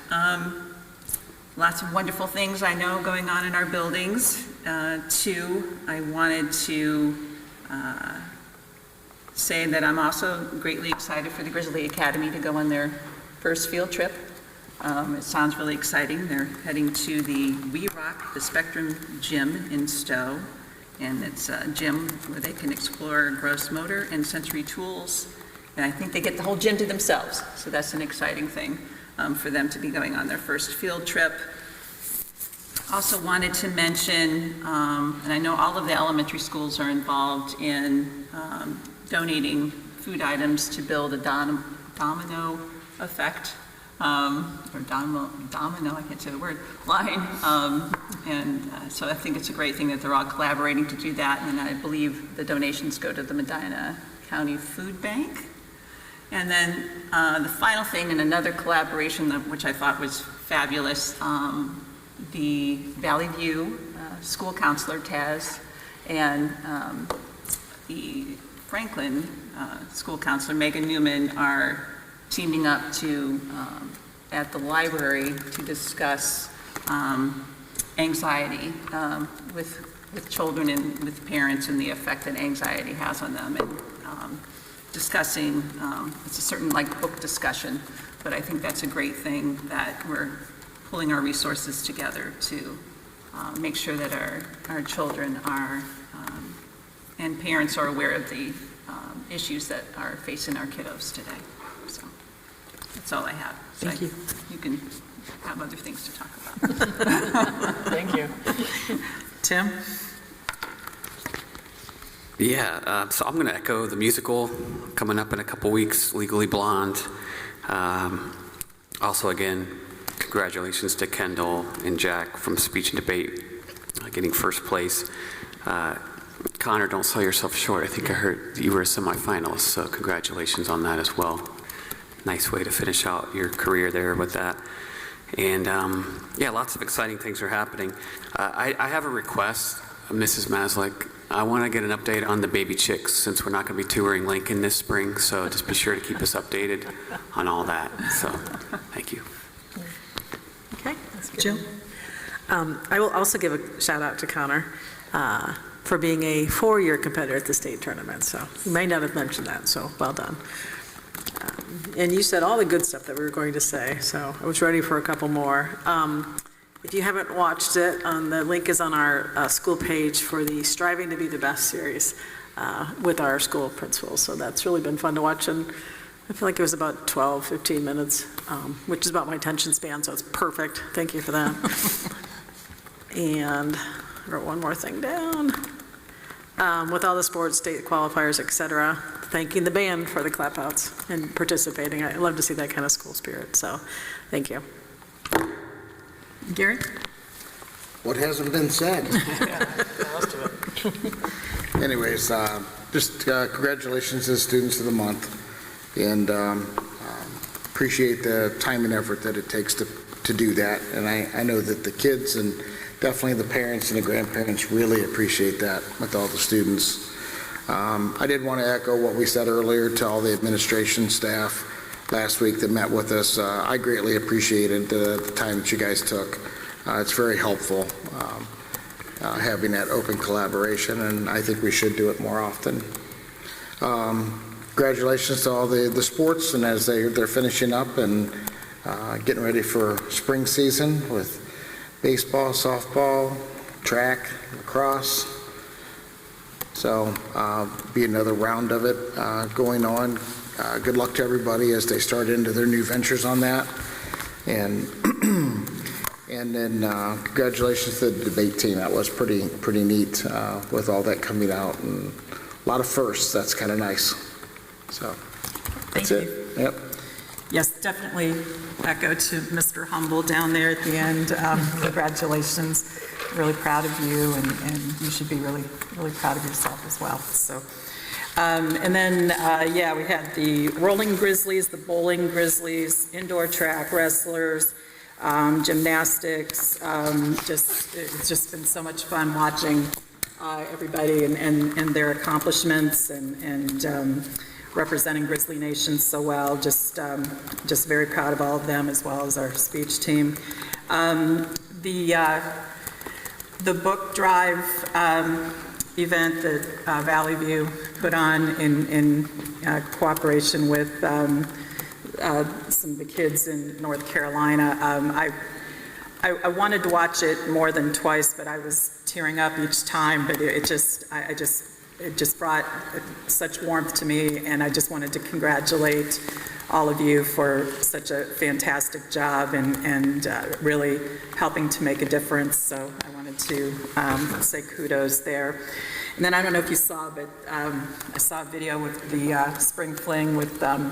Lots of wonderful things I know going on in our buildings. Too, I wanted to say that I'm also greatly excited for the Grizzly Academy to go on their first field trip. It sounds really exciting. They're heading to the We Rock the Spectrum Gym in Stowe, and it's a gym where they can explore gross motor and sensory tools, and I think they get the whole gym to themselves, so that's an exciting thing for them to be going on their first field trip. Also wanted to mention, and I know all of the elementary schools are involved in donating food items to build a domino effect, or domino, I can't say the word, line. So I think it's a great thing that they're all collaborating to do that, and I believe the donations go to the Medina County Food Bank. And then the final thing, and another collaboration which I thought was fabulous, the Valley View school counselor, Taz, and the Franklin school counselor, Megan Newman, are teaming up to, at the library, to discuss anxiety with children and with parents and the effect that anxiety has on them. And discussing, it's a certain book discussion, but I think that's a great thing that we're pulling our resources together to make sure that our children are, and parents are aware of the issues that are facing our kiddos today. So that's all I have. So
Thank you.
You can have other things to talk about.
Thank you. Tim?
Yeah, so I'm going to echo the musical coming up in a couple weeks, Legally Blonde. Also, again, congratulations to Kendall and Jack from Speech and Debate getting first place. Connor, don't sell yourself short. I think I heard you were a semifinalist, so congratulations on that as well. Nice way to finish out your career there with that. And yeah, lots of exciting things are happening. I have a request, Mrs. Maslick. I want to get an update on the baby chicks since we're not going to be touring Lincoln this spring, so just be sure to keep us updated on all that. So, thank you.
Okay, that's good. Jill? I will also give a shout out to Connor for being a 4-year competitor at the state tournament, so you may not have mentioned that, so well done. And you said all the good stuff that we were going to say, so I was ready for a couple more. If you haven't watched it, the link is on our school page for the Striving to Be the Best series with our school principals. So that's really been fun to watch, and I feel like it was about 12, 15 minutes, which is about my attention span, so it's perfect. Thank you for that. And I wrote one more thing down. with all the sports, state qualifiers, et cetera, thanking the band for the clap outs and participating. I love to see that kind of school spirit, so thank you.
Gary?
What hasn't been said? Anyways, just congratulations to the students of the month, and appreciate the time and effort that it takes to do that. And I know that the kids and definitely the parents and the grandparents really appreciate that with all the students. I did want to echo what we said earlier to all the administration staff last week that met with us. I greatly appreciated the time that you guys took. It's very helpful having that open collaboration, and I think we should do it more often. Congratulations to all the sports, and as they're finishing up and getting ready for spring season with baseball, softball, track, lacrosse. So be another round of it going on. Good luck to everybody as they start into their new ventures on that. And then congratulations to the debate team. That was pretty neat with all that coming out, and a lot of firsts. That's kind of nice. So that's it. Yep.
Yes, definitely echo to Mr. Humble down there at the end. Congratulations. Really proud of you, and you should be really proud of yourself as well. So, and then, yeah, we had the rolling Grizzlies, the bowling Grizzlies, indoor track wrestlers, gymnastics. It's just been so much fun watching everybody and their accomplishments and representing Grizzly Nation so well. Just very proud of all of them, as well as our speech team. The book drive event that Valley View put on in cooperation with some of the kids in North Carolina. I wanted to watch it more than twice, but I was tearing up each time. But it just brought such warmth to me, and I just wanted to congratulate all of you for such a fantastic job and really helping to make a difference. So I wanted to say kudos there. And then I don't know if you saw, but I saw a video with the spring fling with the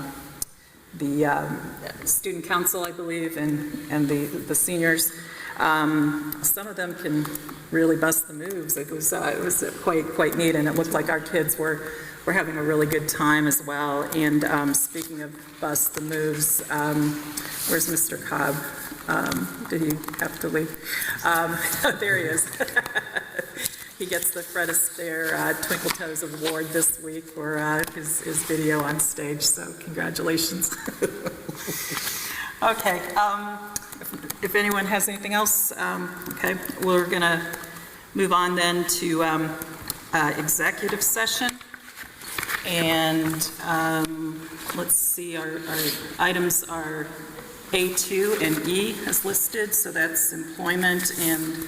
student council, I believe, and the seniors. Some of them can really bust the moves. It was quite neat, and it looked like our kids were having a really good time as well. And speaking of bust the moves, where's Mr. Cobb? Did he have to leave? There he is. He gets the Fred Astaire Twinkle Toes Award this week for his video on stage, so congratulations. Okay, if anyone has anything else, okay, we're going to move on then to executive session. And let's see, our items are A2 and E as listed, so that's employment and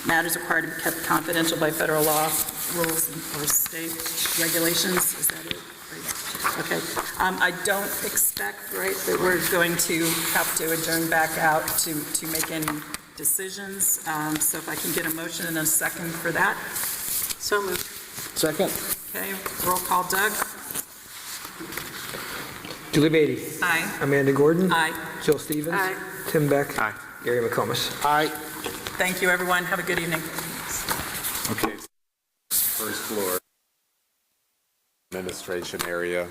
matters required to be kept confidential by federal law, rules, or state regulations. Is that it? Okay. I don't expect, right, that we're going to have to adjourn back out to make any decisions. So if I can get a motion and a second for that. So moved.
Second.
Okay. Roll call. Doug.
Julie Beatty.
Aye.
Amanda Gordon.
Aye.
Jill Stevens.
Aye.
Tim Beck.
Aye.
Gary McComas.
Aye.
Thank you, everyone. Have a good evening.
Okay. First floor administration area.